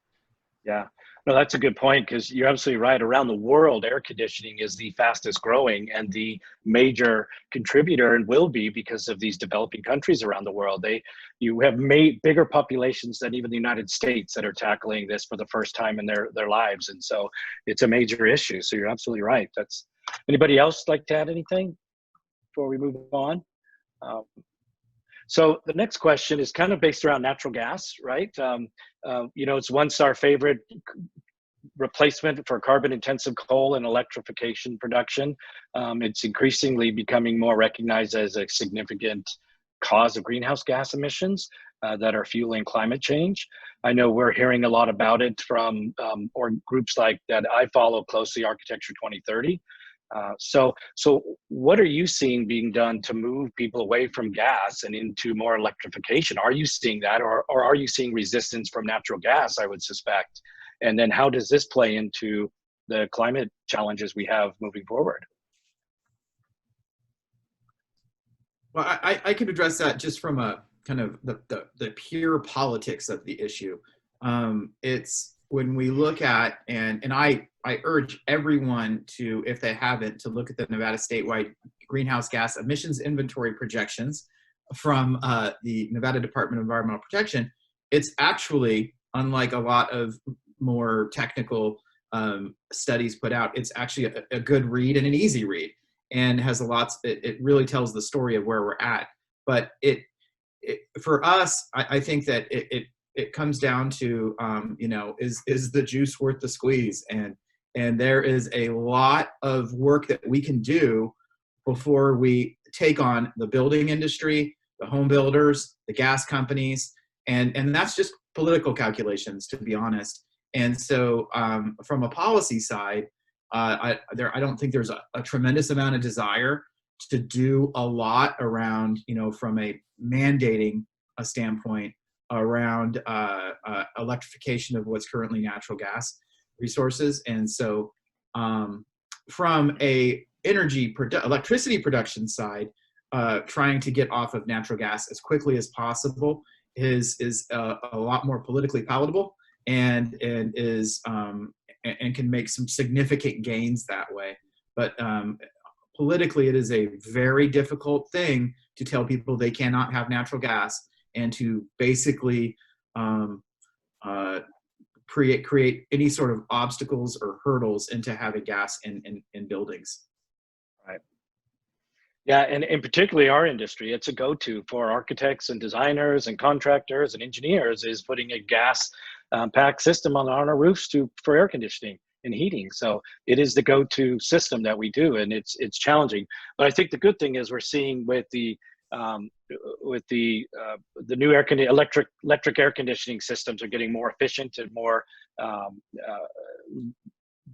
Yeah, no, that's a good point, because you're absolutely right. Around the world, air conditioning is the fastest growing and the major contributor, and will be because of these developing countries around the world. You have made bigger populations than even the United States that are tackling this for the first time in their lives. And so it's a major issue. So you're absolutely right. Anybody else like to add anything before we move on? So the next question is kind of based around natural gas, right? It's once our favorite replacement for carbon-intensive coal and electrification production. It's increasingly becoming more recognized as a significant cause of greenhouse gas emissions that are fueling climate change. I know we're hearing a lot about it from or groups like that I follow closely, Architecture 2030. So what are you seeing being done to move people away from gas and into more electrification? Are you seeing that, or are you seeing resistance from natural gas, I would suspect? And then how does this play into the climate challenges we have moving forward? Well, I could address that just from a kind of the pure politics of the issue. It's when we look at, and I urge everyone to, if they haven't, to look at the Nevada statewide greenhouse gas emissions inventory projections from the Nevada Department of Environmental Protection. It's actually, unlike a lot of more technical studies put out, it's actually a good read and an easy read, and has it really tells the story of where we're at. But for us, I think that it comes down to, is the juice worth the squeeze? And there is a lot of work that we can do before we take on the building industry, the home builders, the gas companies, and that's just political calculations, to be honest. And so from a policy side, I don't think there's a tremendous amount of desire to do a lot around, from a mandating a standpoint around electrification of what's currently natural gas resources. And so from a electricity production side, trying to get off of natural gas as quickly as possible is a lot more politically palatable, and is and can make some significant gains that way. But politically, it is a very difficult thing to tell people they cannot have natural gas, and to basically create any sort of obstacles or hurdles into having gas in buildings. Right. Yeah, and particularly our industry, it's a go-to for architects and designers and contractors and engineers, is putting a gas pack system on our roofs for air conditioning and heating. So it is the go-to system that we do, and it's challenging. But I think the good thing is we're seeing with the new electric air conditioning systems are getting more efficient and more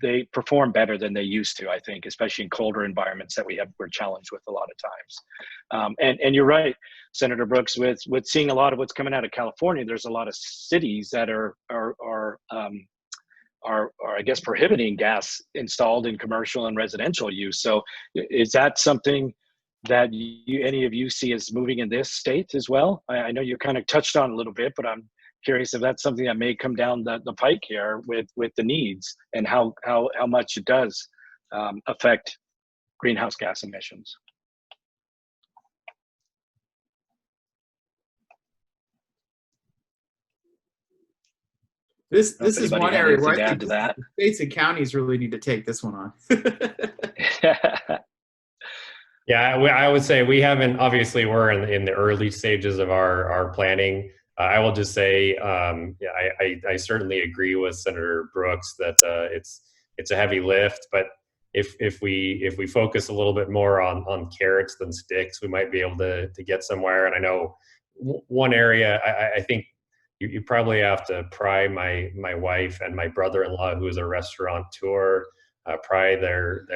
they perform better than they used to, I think, especially in colder environments that we're challenged with a lot of times. And you're right, Senator Brooks, with seeing a lot of what's coming out of California. There's a lot of cities that are I guess prohibiting gas installed in commercial and residential use. So is that something that any of you see as moving in this state as well? I know you kind of touched on a little bit, but I'm curious if that's something that may come down the pike here with the needs, and how much it does affect greenhouse gas emissions. This If is anybody one had area where anything I to think add to that. states and counties really need to take this one on. Yeah, I would say we haven't, obviously we're in the early stages of our planning. I will just say, yeah, I certainly agree with Senator Brooks that it's a heavy lift, but if we focus a little bit more on carrots than sticks, we might be able to get somewhere. And I know one area I think you probably have to pry my wife and my brother-in-law, who is a restaurateur, pry their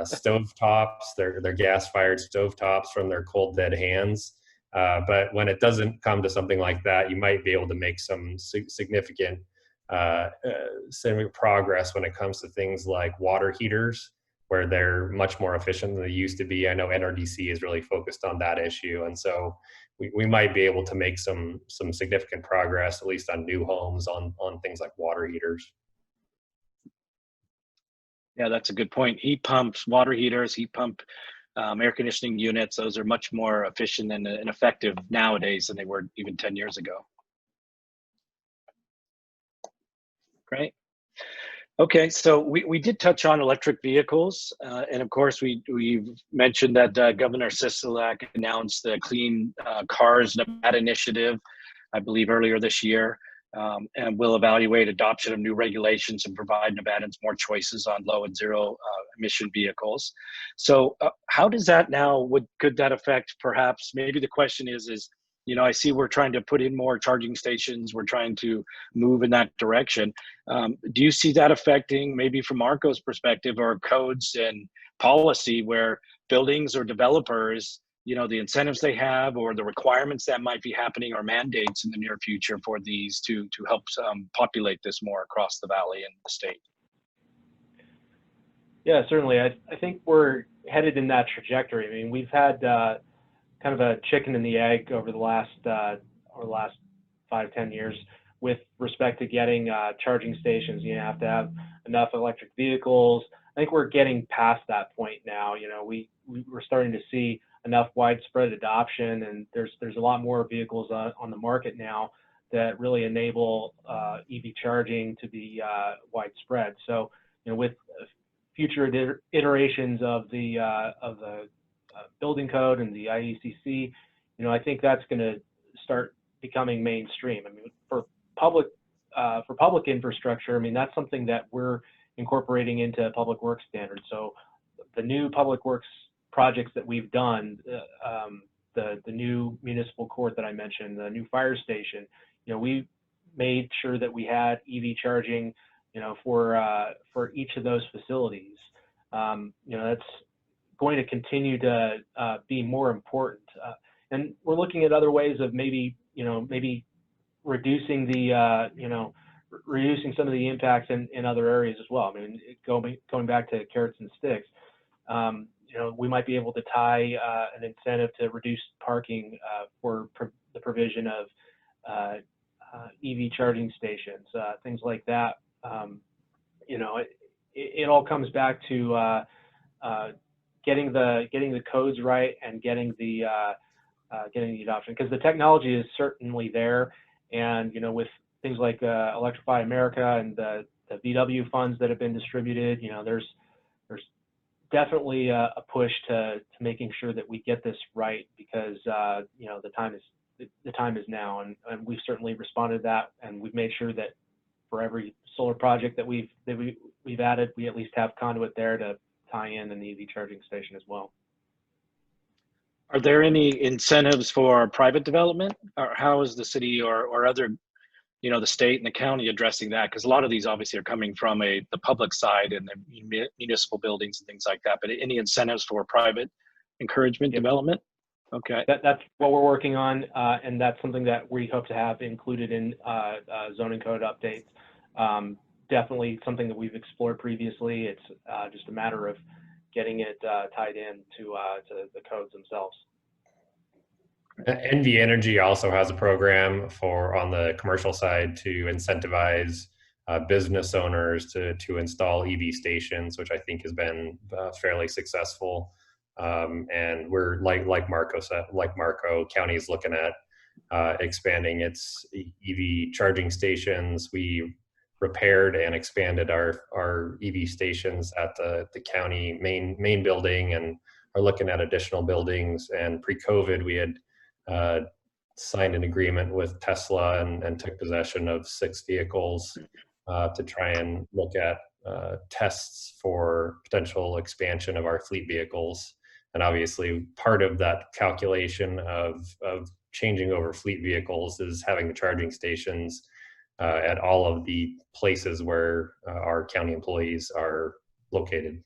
stove tops, their gas-fired stove tops from their cold dead hands. But when it doesn't come to something like that, you might be able to make some significant progress when it comes to things like water heaters, where they're much more efficient than they used to be. I know NRDC is really focused on that issue, and so we might be able to make some significant progress, at least on new homes, on things like water heaters. Yeah, that's a good point. Heat pumps, water heaters, heat pump, air conditioning units, those are much more efficient and effective nowadays than they were even 10 years ago. Great. Okay, so we did touch on electric vehicles. And of course, we've mentioned that Governor Sisolak announced the Clean Cars Nevada initiative, I believe earlier this year. And will evaluate adoption of new regulations and provide Nevadans more choices on low and zero emission vehicles. So how does that now, could that affect perhaps, maybe the question is, you know, I see we're trying to put in more charging stations, we're trying to move in that direction. Do you see that affecting, maybe from Marco's perspective, or codes and policy where buildings or developers, you know, the incentives they have or the requirements that might be happening or mandates in the near future for these to help populate this more across the valley and the state? Yeah, certainly. I think we're headed in that trajectory. I mean, we've had kind of a chicken and the egg over the last 5-10 years with respect to getting charging stations. You have to have enough electric vehicles. I think we're getting past that point now. You know, we're starting to see enough widespread adoption, and there's a lot more vehicles on the market now that really enable EV charging to be widespread. So, you know, with future iterations of the building code and the IECC, you know, I think that's going to start becoming mainstream. I mean, for public infrastructure, I mean, that's something that we're incorporating into public works standards. So the new public works projects that we've done, the new municipal court that I mentioned, the new fire station, you know, we made sure that we had EV charging, you know, for each of those facilities. You know, that's going to continue to be more important. And we're looking at other ways of maybe reducing the, reducing some of the impacts in other areas as well. I mean, going back to carrots and sticks, you know, we might be able to tie an incentive to reduce parking for the provision of EV charging stations, things like that. You know, it all comes back to getting the codes right and getting the adoption, because the technology is certainly there. And, you know, with things like Electrify America and the VW funds that have been distributed, you know, there's definitely a push to making sure that we get this right, because you know, the time is now, and we've certainly responded to that, and we've made sure that for every solar project that we've added, we at least have conduit there to tie in an EV charging station as well. Are there any incentives for private development, or how is the city or other, you know, the state and the county addressing that? Because a lot of these obviously are coming from the public side and the municipal buildings and things like that, but any incentives for private encouragement development? Okay. That's what we're working on, and that's something that we hope to have included in zoning code updates. Definitely something that we've explored previously. It's just a matter of getting it tied in to the codes themselves. NV Energy also has a program on the commercial side to incentivize business owners to install EV stations, which I think has been fairly successful. And we're like Marco said, County is looking at expanding its EV charging stations. We repaired and expanded our EV stations at the county main building, and are looking at additional buildings. And pre-COVID, we had signed an agreement with Tesla and took possession of 6 vehicles to try and look at tests for potential expansion of our fleet vehicles. And obviously, part of that calculation of changing over fleet vehicles is having the charging stations at all of the places where our county employees are located.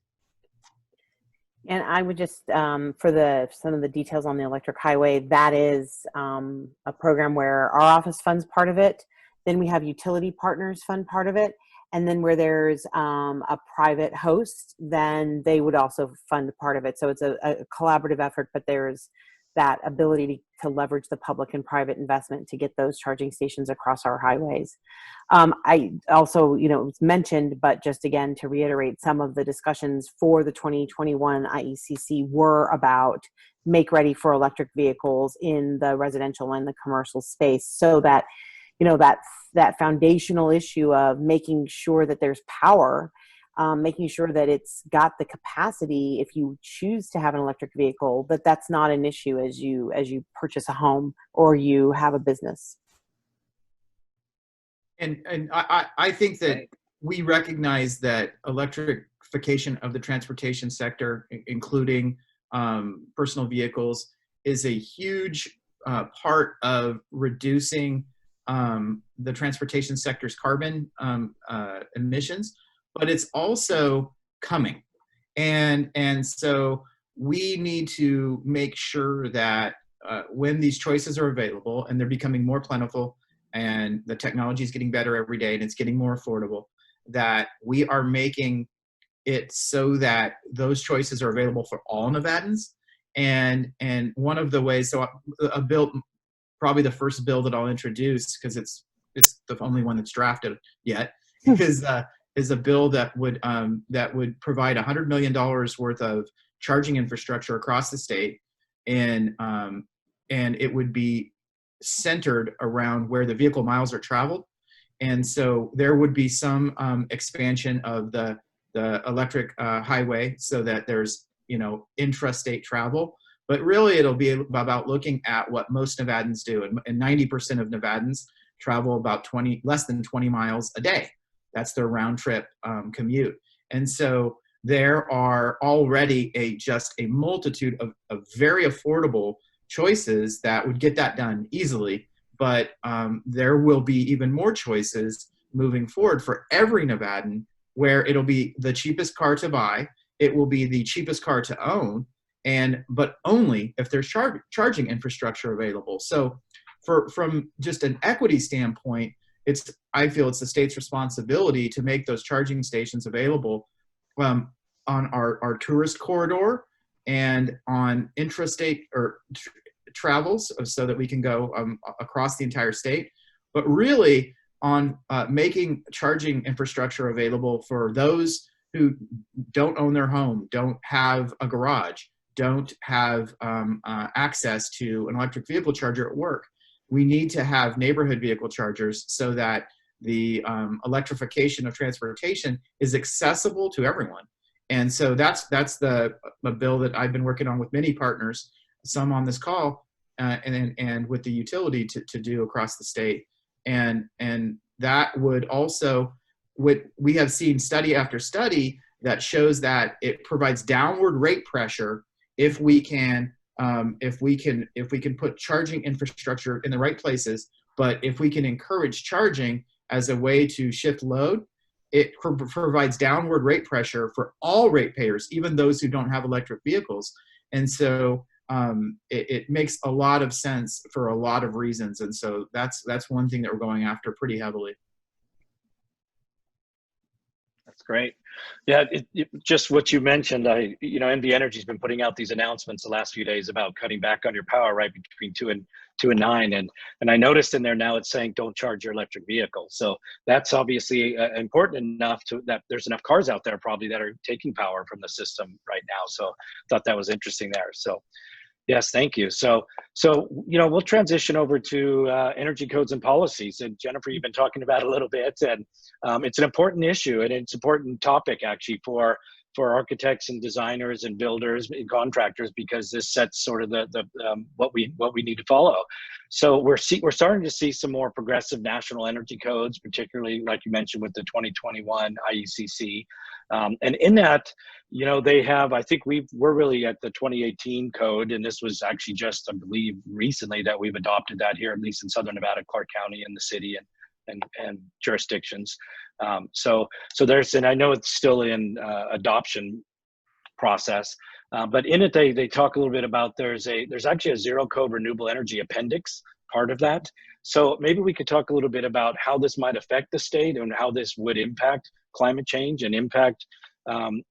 And I would just, for some of the details on the electric highway, that is a program where our office funds part of it. Then we have utility partners fund part of it. And then where there's a private host, then they would also fund part of it. So it's a collaborative effort, but there's that ability to leverage the public and private investment to get those charging stations across our highways. I also, it was mentioned, but just again, to reiterate, some of the discussions for the 2021 IECC were about make ready for electric vehicles in the residential and the commercial space, so that, that foundational issue of making sure that there's power, making sure that it's got the capacity if you choose to have an electric vehicle, but that's not an issue as you purchase a home or you have a business. And I think that we recognize that electrification of the transportation sector, including personal vehicles, is a huge part of reducing the transportation sector's carbon emissions, but it's also coming. And so we need to make sure that when these choices are available and they're becoming more plentiful and the technology is getting better every day and it's getting more affordable, that we are making it so that those choices are available for all Nevadans. And one of the ways, so a bill, probably the first bill that I'll introduce, because it's the only one that's drafted yet, is a bill that would provide $100 million worth of charging infrastructure across the state, and it would be centered around where the vehicle miles are traveled. And so there would be some expansion of the electric highway so that there's intrastate travel. But really, it'll be about looking at what most Nevadans do, and 90% of Nevadans travel about less than 20 miles a day. That's their round trip commute. And so there are already just a multitude of very affordable choices that would get that done easily. But there will be even more choices moving forward for every Nevadan, where it'll be the cheapest car to buy, it will be the cheapest car to own, but only if there's charging infrastructure available. So from just an equity standpoint, I feel it's the state's responsibility to make those charging stations available on our tourist corridor and on intrastate or travels, so that we can go across the entire state, but really on making charging infrastructure available for those who don't own their home, don't have a garage, don't have access to an electric vehicle charger at work. We need to have neighborhood vehicle chargers so that the electrification of transportation is accessible to everyone. And so that's the bill that I've been working on with many partners, some on this call, and with the utility to do across the state. And that would also, we have seen study after study that shows that it provides downward rate pressure if we can put charging infrastructure in the right places. But if we can encourage charging as a way to shift load, it provides downward rate pressure for all ratepayers, even those who don't have electric vehicles. And so it makes a lot of sense for a lot of reasons. And so that's one thing that we're going after pretty heavily. That's great. Yeah, just what you mentioned, NV Energy's been putting out these announcements the last few days about cutting back on your power right between 2 and 9, and I noticed in there now it's saying don't charge your electric vehicle. So that's obviously important enough that there's enough cars out there probably that are taking power from the system right now. So I thought that was interesting there. So Yes, thank you. So we'll transition over to energy codes and policies. And Jennifer, you've been talking about it a little bit, and it's an important issue, and it's an important topic actually for architects and designers and builders and contractors, because this sets sort of the what we need to follow. So we're starting to see some more progressive national energy codes, particularly like you mentioned with the 2021 IECC, and in that, they have, I think we're really at the 2018 code, and this was actually just, I believe, recently that we've adopted that here, at least in Southern Nevada, Clark County, and the city and jurisdictions. So there's, and I know it's still in adoption process, but in it they talk a little bit about there's actually a zero code renewable energy appendix part of that. So maybe we could talk a little bit about how this might affect the state and how this would impact climate change and impact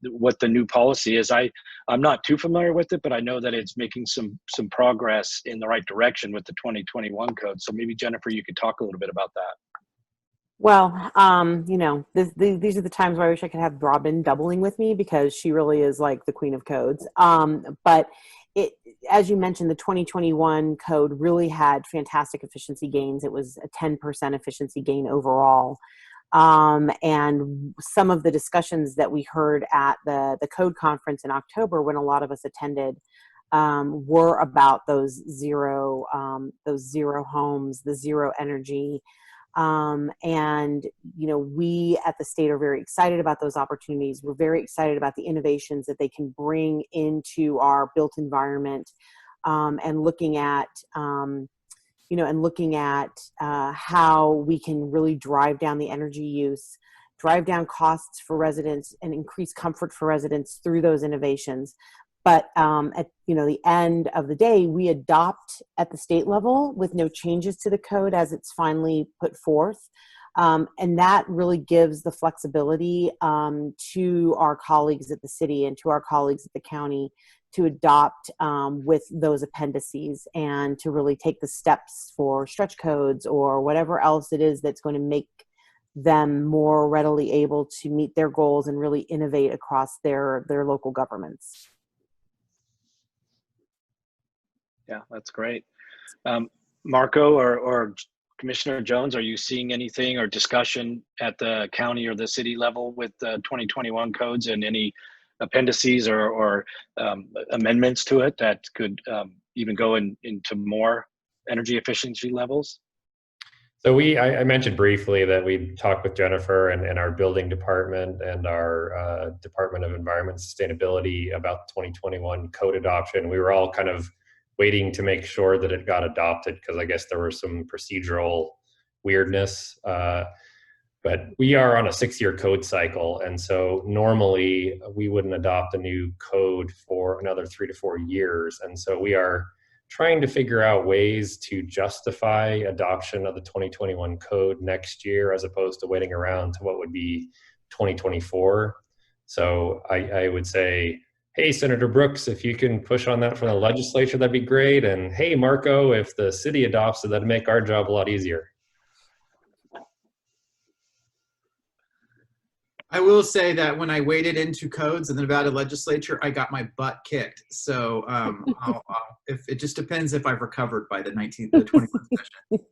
what the new policy is. I'm not too familiar with it, but I know that it's making some progress in the right direction with the 2021 code. So maybe Jennifer, you could talk a little bit about that. Well, these are the times where I wish I could have Robin doubling with me, because she really is like the queen of codes. But as you mentioned, the 2021 code really had fantastic efficiency gains. It was a 10% efficiency gain overall. And some of the discussions that we heard at the code conference in October, when a lot of us attended, were about those zero homes, the zero energy. And, we at the state are very excited about those opportunities. We're very excited about the innovations that they can bring into our built environment, and looking at how we can really drive down the energy use, drive down costs for residents, and increase comfort for residents through those innovations. But at the end of the day, we adopt at the state level with no changes to the code as it's finally put forth. And that really gives the flexibility to our colleagues at the city and to our colleagues at the county to adopt with those appendices, and to really take the steps for stretch codes or whatever else it is that's going to make them more readily able to meet their goals and really innovate across their local governments. Yeah, that's great. Marco or Commissioner Jones, are you seeing anything or discussion at the county or the city level with the 2021 codes and any appendices or amendments to it that could even go into more energy efficiency levels? So I mentioned briefly that we talked with Jennifer and our building department and our Department of Environment and Sustainability about 2021 code adoption. We were all kind of waiting to make sure that it got adopted, because I guess there was some procedural weirdness. But we are on a 6-year code cycle, and so normally we wouldn't adopt a new code for another 3 to 4 years. And so we are trying to figure out ways to justify adoption of the 2021 code next year, as opposed to waiting around to what would be 2024. So I would say, hey, Senator Brooks, if you can push on that from the legislature, that'd be great. And hey, Marco, if the city adopts it, that'd make our job a lot easier. I will say that when I waded into codes in the Nevada legislature, I got my butt kicked. So if it just depends if I've recovered by the 21st session.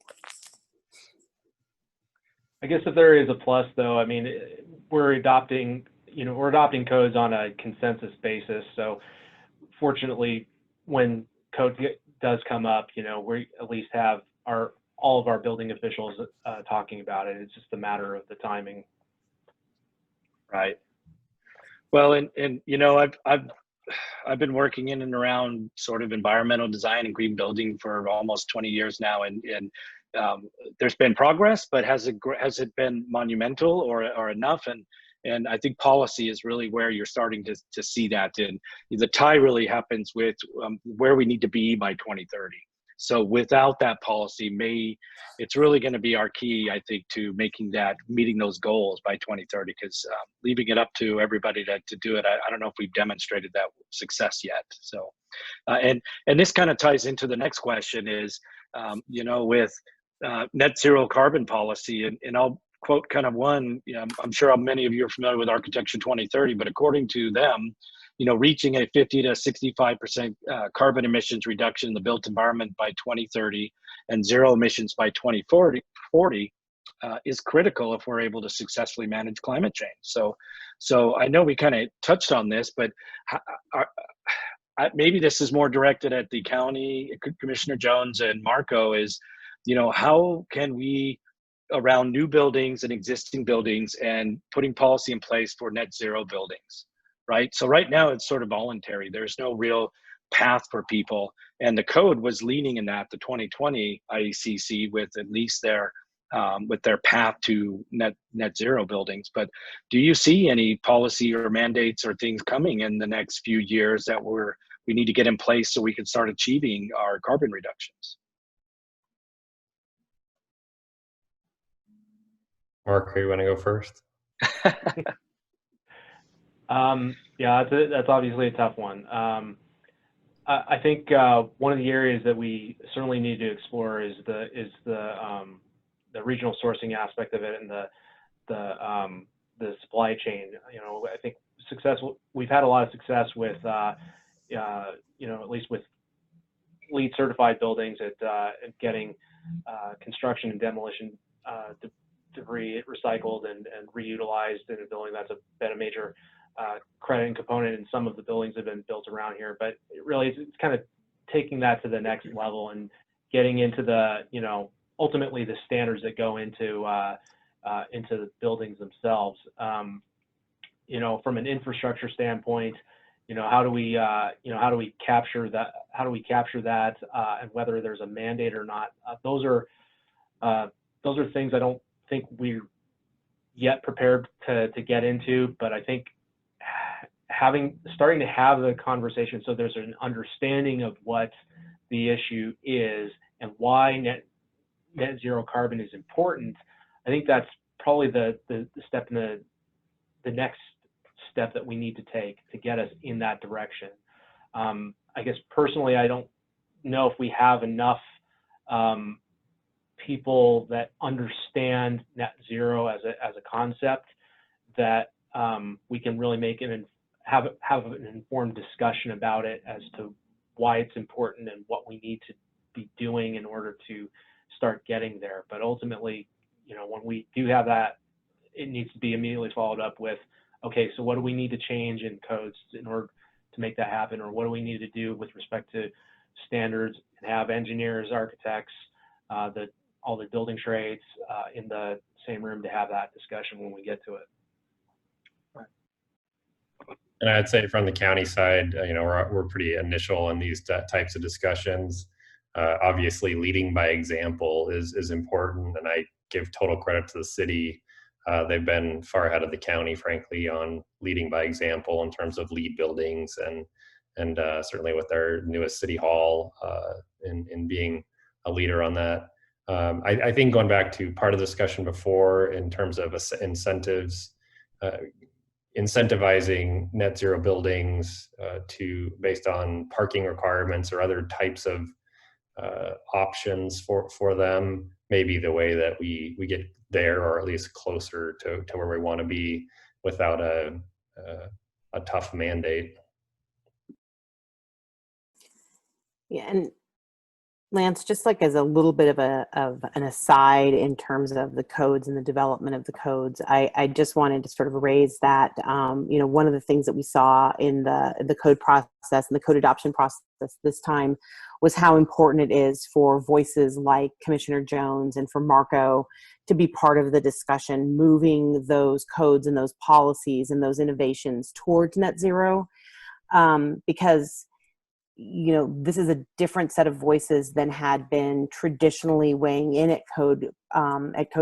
I guess if there is a plus, though, I mean, we're adopting codes on a consensus basis. So fortunately, when code does come up, we at least have all of our building officials talking about it. It's just a matter of the timing. Right. Well, and I've been working in and around sort of environmental design and green building for almost 20 years now, and there's been progress, but has it been monumental or enough? And I think policy is really where you're starting to see that, and the tie really happens with where we need to be by 2030. So without that policy, it's really going to be our key, I think, to meeting those goals by 2030, because leaving it up to everybody to do it, I don't know if we've demonstrated that success yet. So, and this kind of ties into the next question is, with net zero carbon policy, and I'll quote kind of one, I'm sure many of you are familiar with Architecture 2030, but according to them, reaching a 50 to 65% carbon emissions reduction in the built environment by 2030 and zero emissions by 2040 is critical if we're able to successfully manage climate change. So I know we kind of touched on this, but maybe this is more directed at the county, Commissioner Jones and Marco, is, how can we, around new buildings and existing buildings, and putting policy in place for net zero buildings, right? So right now it's sort of voluntary. There's no real path for people. And the code was leaning in that, the 2020 IECC, with at least their path to net zero buildings. But do you see any policy or mandates or things coming in the next few years that we need to get in place so we can start achieving our carbon reductions? Mark, you want to go first? Yeah, that's obviously a tough one. I think one of the areas that we certainly need to explore is the regional sourcing aspect of it, and the supply chain. I think we've had a lot of success with at least with LEED certified buildings at getting construction and demolition debris recycled and reutilized in a building. That's been a major credit and component in some of the buildings that have been built around here. But it's kind of taking that to the next level and getting into the, ultimately the standards that go into the buildings themselves. From an infrastructure standpoint, how do we capture that? How do we capture that, and whether there's a mandate or not? Those are things I don't think we're yet prepared to get into, but I think starting to have the conversation so there's an understanding of what the issue is and why net zero carbon is important. I think that's probably the step in the next step that we need to take to get us in that direction. I guess personally, I don't know if we have enough people that understand net zero as a concept that we can really make have an informed discussion about it as to why it's important and what we need to be doing in order to start getting there. But ultimately, when we do have that, it needs to be immediately followed up with, okay, so what do we need to change in codes in order to make that happen? Or what do we need to do with respect to standards, and have engineers, architects, all the building trades in the same room to have that discussion when we get to it. And I'd say from the county side, we're pretty initial in these types of discussions. Obviously, leading by example is important, and I give total credit to the city. They've been far ahead of the county, frankly, on leading by example in terms of LEED buildings, and certainly with our newest city hall in being a leader on that. I think going back to part of the discussion before in terms of incentives, incentivizing net zero buildings based on parking requirements or other types of options for them, maybe the way that we get there, or at least closer to where we want to be without a tough mandate. Yeah, and Lance, just like as a little bit of an aside in terms of the codes and the development of the codes, I just wanted to sort of raise that, one of the things that we saw in the code process and the code adoption process this time was how important it is for voices like Commissioner Jones and for Marco to be part of the discussion, moving those codes and those policies and those innovations towards net zero, because this is a different set of voices than had been traditionally weighing in at code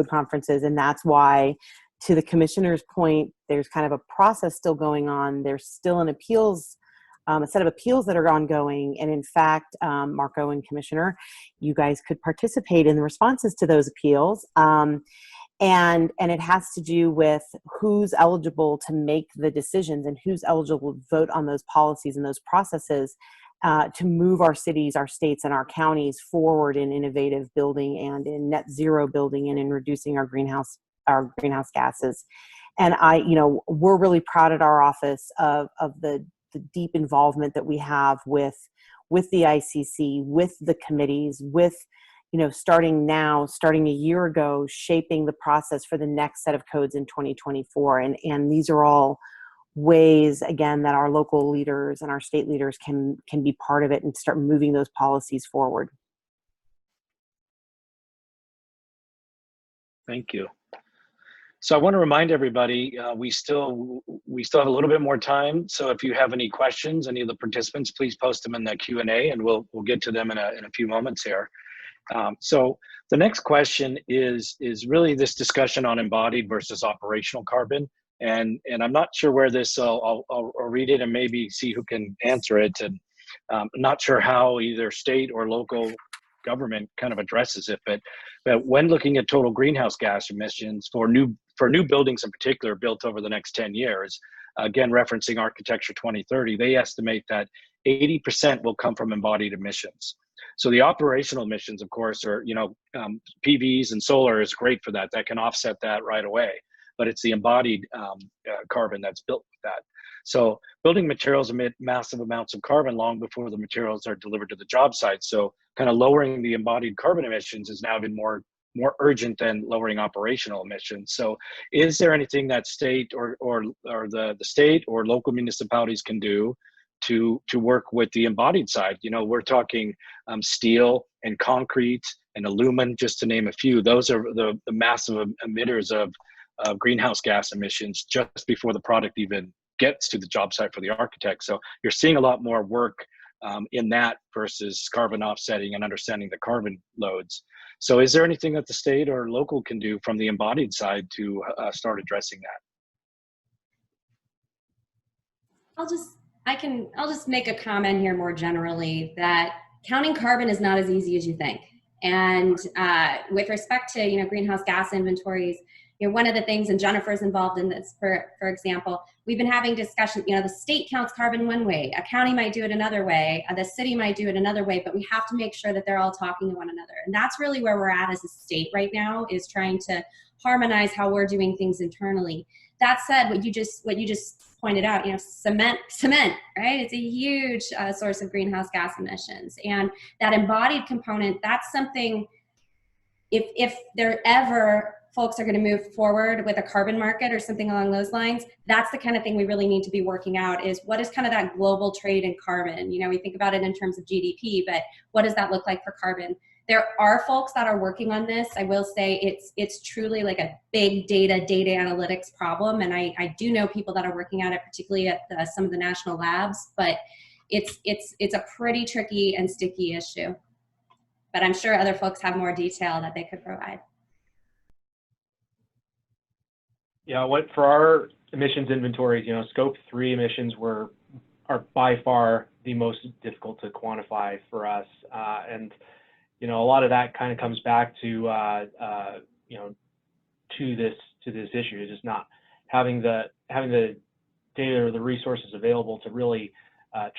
conferences. And that's why, to the commissioner's point, there's kind of a process still going on. There's still an appeals, a set of appeals that are ongoing. And in fact, Marco and Commissioner, you guys could participate in the responses to those appeals. And it has to do with who's eligible to make the decisions and who's eligible to vote on those policies and those processes to move our cities, our states, and our counties forward in innovative building and in net zero building and in reducing our greenhouse gases. And we're really proud at our office of the the deep involvement that we have with the ICC, with the committees, with, you know, starting a year ago, shaping the process for the next set of codes in 2024. And these are all ways, again, that our local leaders and our state leaders can be part of it and start moving those policies forward. Thank you. So I want to remind everybody, we still have a little bit more time. So if you have any questions, any of the participants, please post them in the Q&A, and we'll get to them in a few moments here. So the next question is really this discussion on embodied versus operational carbon. And I'm not sure where this, so I'll read it and maybe see who can answer it. And I'm not sure how either state or local government kind of addresses it, but when looking at total greenhouse gas emissions for new buildings in particular built over the next 10 years, again, referencing Architecture 2030, they estimate that 80% will come from embodied emissions. So the operational emissions, of course, are, PVs and solar is great for that. That can offset that right away. But it's the embodied carbon that's built with that. So building materials emit massive amounts of carbon long before the materials are delivered to the job site. So kind of lowering the embodied carbon emissions is now even more urgent than lowering operational emissions. So is there anything that state or the state or local municipalities can do to work with the embodied side? We're talking steel and concrete and aluminum, just to name a few. Those are the massive emitters of greenhouse gas emissions just before the product even gets to the job site for the architect. So you're seeing a lot more work in that versus carbon offsetting and understanding the carbon loads. So is there anything that the state or local can do from the embodied side to start addressing that? I'll just make a comment here more generally that counting carbon is not as easy as you think. And with respect to greenhouse gas inventories, one of the things, and Jennifer's involved in this, for example, we've been having discussion, the state counts carbon one way, a county might do it another way, the city might do it another way, but we have to make sure that they're all talking to one another. And that's really where we're at as a state right now, is trying to harmonize how we're doing things internally. That said, what you just pointed out, cement, right? It's a huge source of greenhouse gas emissions. And that embodied component, that's something, if there ever folks are going to move forward with a carbon market or something along those lines, that's the kind of thing we really need to be working out, is what is kind of that global trade in carbon? We think about it in terms of GDP, but what does that look like for carbon? There are folks that are working on this. I will say it's truly like a big data analytics problem. And I do know people that are working on it, particularly at some of the national labs, but it's a pretty tricky and sticky issue. But I'm sure other folks have more detail that they could provide. Yeah, for our emissions inventories, scope 3 emissions are by far the most difficult to quantify for us, and a lot of that kind of comes back to to this issue, just not having the data or the resources available to really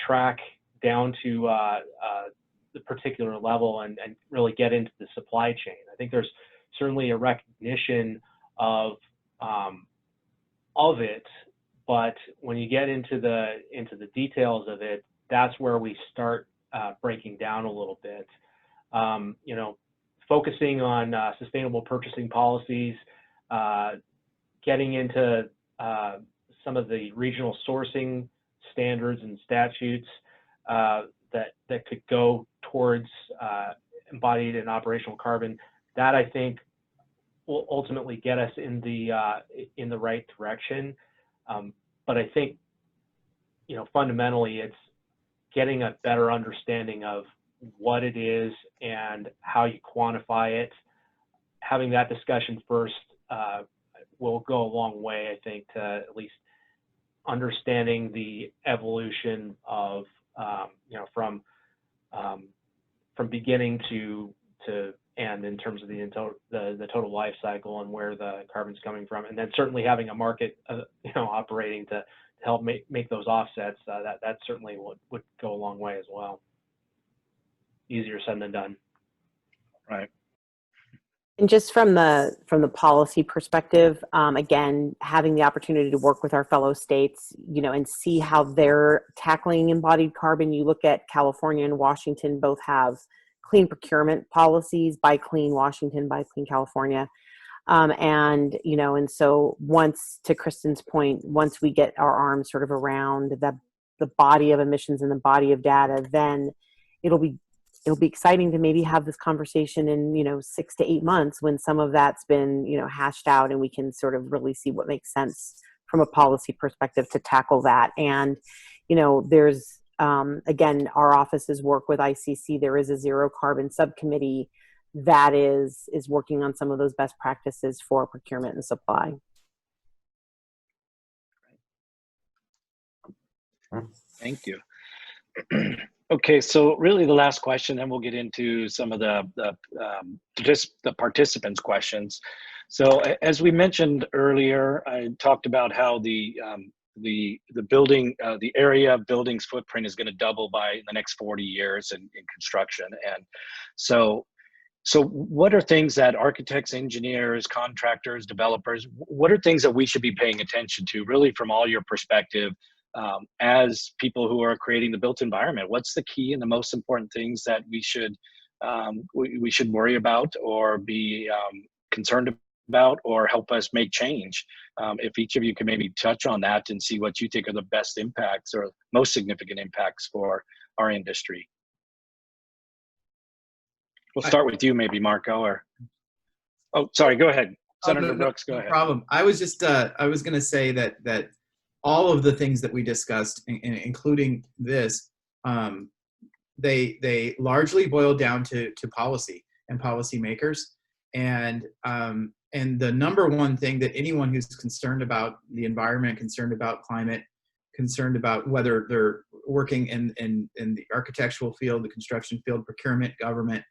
track down to the particular level and really get into the supply chain. I think there's certainly a recognition of it, but when you get into the details of it, that's where we start breaking down a little bit. Focusing on sustainable purchasing policies, getting into some of the regional sourcing standards and statutes that could go towards embodied and operational carbon. That, I think, will ultimately get us in the right direction. But I think, fundamentally, it's getting a better understanding of what it is and how you quantify it. Having that discussion first will go a long way, I think, to at least understanding the evolution of, from beginning to end in terms of the total life cycle and where the carbon's coming from, and then certainly having a market, operating to help make those offsets. That certainly would go a long way as well. Easier said than done. Right. And just from the policy perspective, again, having the opportunity to work with our fellow states, and see how they're tackling embodied carbon. You look at California and Washington, both have clean procurement policies, Buy Clean Washington, Buy Clean California. And so once, to Kristen's point, once we get our arms sort of around the body of emissions and the body of data, then it'll be exciting to maybe have this conversation in 6 to 8 months when some of that's been hashed out, and we can sort of really see what makes sense from a policy perspective to tackle that. And there's again, our offices work with ICC. There is a zero carbon subcommittee that is working on some of those best practices for procurement and supply. Thank you. Okay, so really the last question, then we'll get into some of the participants' questions. So as we mentioned earlier, I talked about how the building, the area of buildings footprint is going to double by the next 40 years in construction. And so what are things that architects, engineers, contractors, developers, what are things that we should be paying attention to, really from all your perspective, as people who are creating the built environment? What's the key and the most important things that we should worry about or be concerned about or help us make change? If each of you can maybe touch on that and see what you think are the best impacts or most significant impacts for our industry. We'll start with you, maybe Marco, or, oh, sorry, go ahead. Senator Brooks, go ahead. No problem. I was just, I was going to say that all of the things that we discussed, including this, they largely boil down to policy and policymakers. And the number one thing that anyone who's concerned about the environment, concerned about climate, concerned about whether they're working in the architectural field, the construction field, procurement, government,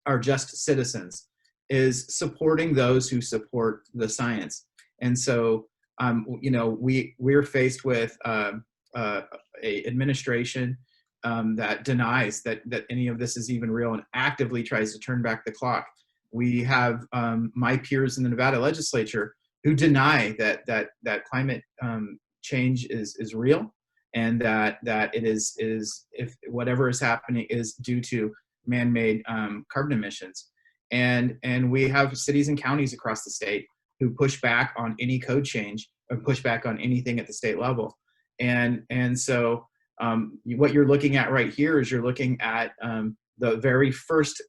are just citizens, is supporting those who support the science. And so, we're faced with a administration that denies that any of this is even real and actively tries to turn back the clock. We have my peers in the Nevada legislature who deny that climate change is real, and that it is if whatever is happening is due to man-made carbon emissions. And we have cities and counties across the state who push back on any code change or push back on anything at the state level. And so what you're looking at right here is you're looking at the very first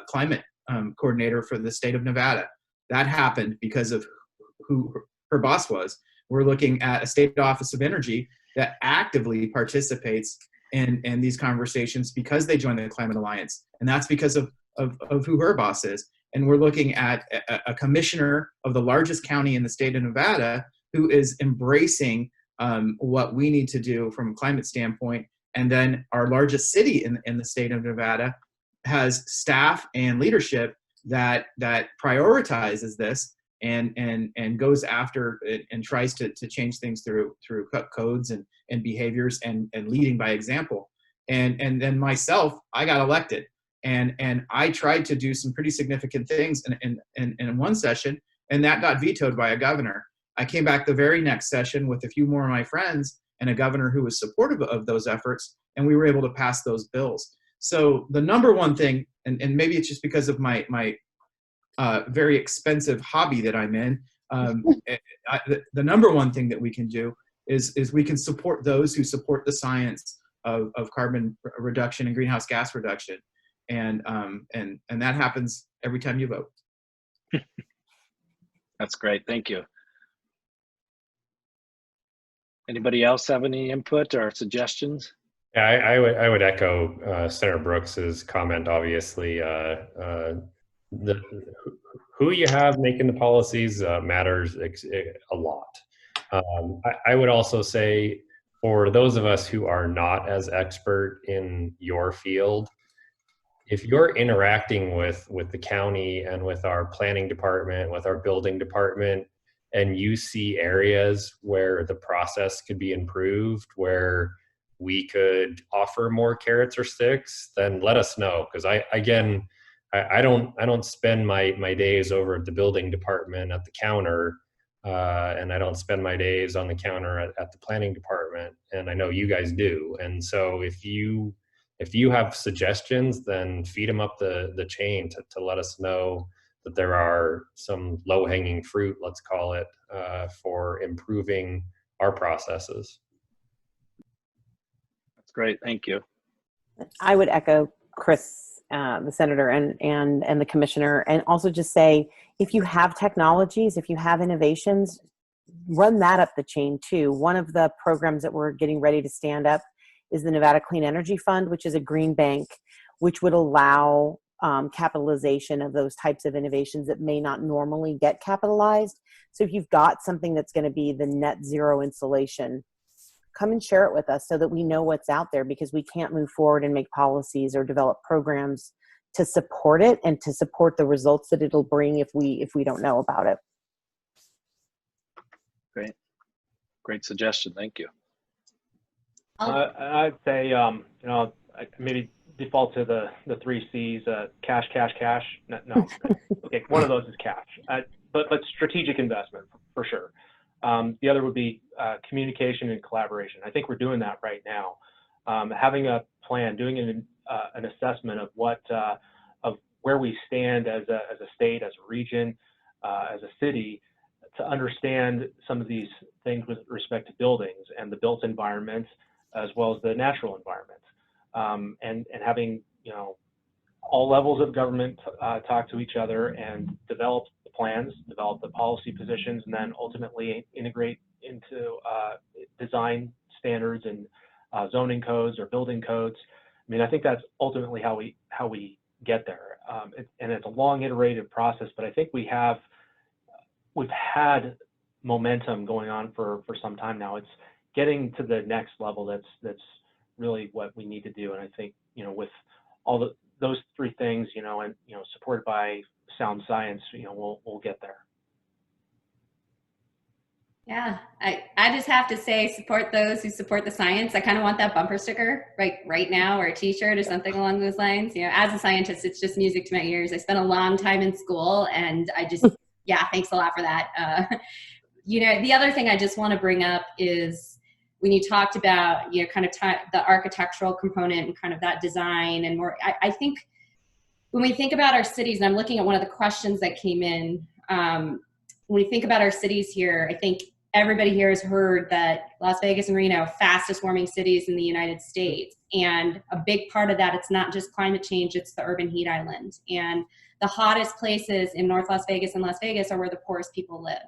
climate coordinator for the state of Nevada. That happened because of who her boss was. We're looking at a state office of energy that actively participates in these conversations because they joined the Climate Alliance. And that's because of who her boss is. And we're looking at a commissioner of the largest county in the state of Nevada who is embracing what we need to do from a climate standpoint. And then our largest city in the state of Nevada has staff and leadership that prioritizes this and goes after it and tries to change things through codes and behaviors and leading by example. And then myself, I got elected. And I tried to do some pretty significant things in one session, and that got vetoed by a governor. I came back the very next session with a few more of my friends and a governor who was supportive of those efforts, and we were able to pass those bills. So the number one thing, and maybe it's just because of my very expensive hobby that I'm in, the number one thing that we can do is we can support those who support the science of carbon reduction and greenhouse gas reduction. And that happens every time you vote. That's great. Thank you. Anybody else have any input or suggestions? Yeah, I would echo Senator Brooks's comment. Obviously, who you have making the policies matters a lot. I would also say, for those of us who are not as expert in your field, if you're interacting with the county and with our planning department, with our building department, and you see areas where the process could be improved, where we could offer more carrots or sticks, then let us know. Because I don't spend my days over at the building department at the counter, and I don't spend my days on the counter at the planning department, and I know you guys do. And so if you have suggestions, then feed them up the chain to let us know that there are some low-hanging fruit, let's call it, for improving our processes. That's great. Thank you. I would echo Chris, the senator, and the commissioner, and also just say, if you have technologies, if you have innovations, run that up the chain too. One of the programs that we're getting ready to stand up is the Nevada Clean Energy Fund, which is a green bank, which would allow capitalization of those types of innovations that may not normally get capitalized. So if you've got something that's going to be the net zero installation, come and share it with us so that we know what's out there, because we can't move forward and make policies or develop programs to support it and to support the results that it'll bring if we don't know about it. Great suggestion. Thank you. I'd say, maybe default to the 3 C's, cash, cash, cash. No. Okay, one of those is cash, but strategic investment for sure. The other would be communication and collaboration. I think we're doing that right now. Having a plan, doing an assessment of of where we stand as a state, as a region, as a city, to understand some of these things with respect to buildings and the built environment, as well as the natural environment, and having all levels of government talk to each other and develop the plans, develop the policy positions, and then ultimately integrate into design standards and zoning codes or building codes. I mean, I think that's ultimately how we get there, and it's a long iterative process. But I think we've had momentum going on for some time now. It's getting to the next level that's really what we need to do. And I think with all those 3 things, and supported by sound science, we'll get there. Yeah, I just have to say, support those who support the science. I kind of want that bumper sticker right now, or a T-shirt or something along those lines. As a scientist, it's just music to my ears. I spent a long time in school, and I just, yeah, thanks a lot for that. The other thing I just want to bring up is when you talked about, kind of the architectural component and kind of that design and more, I think when we think about our cities, and I'm looking at one of the questions that came in, when we think about our cities here, I think everybody here has heard that Las Vegas and Reno, fastest warming cities in the United States. And a big part of that, it's not just climate change, it's the urban heat island. And the hottest places in North Las Vegas and Las Vegas are where the poorest people live.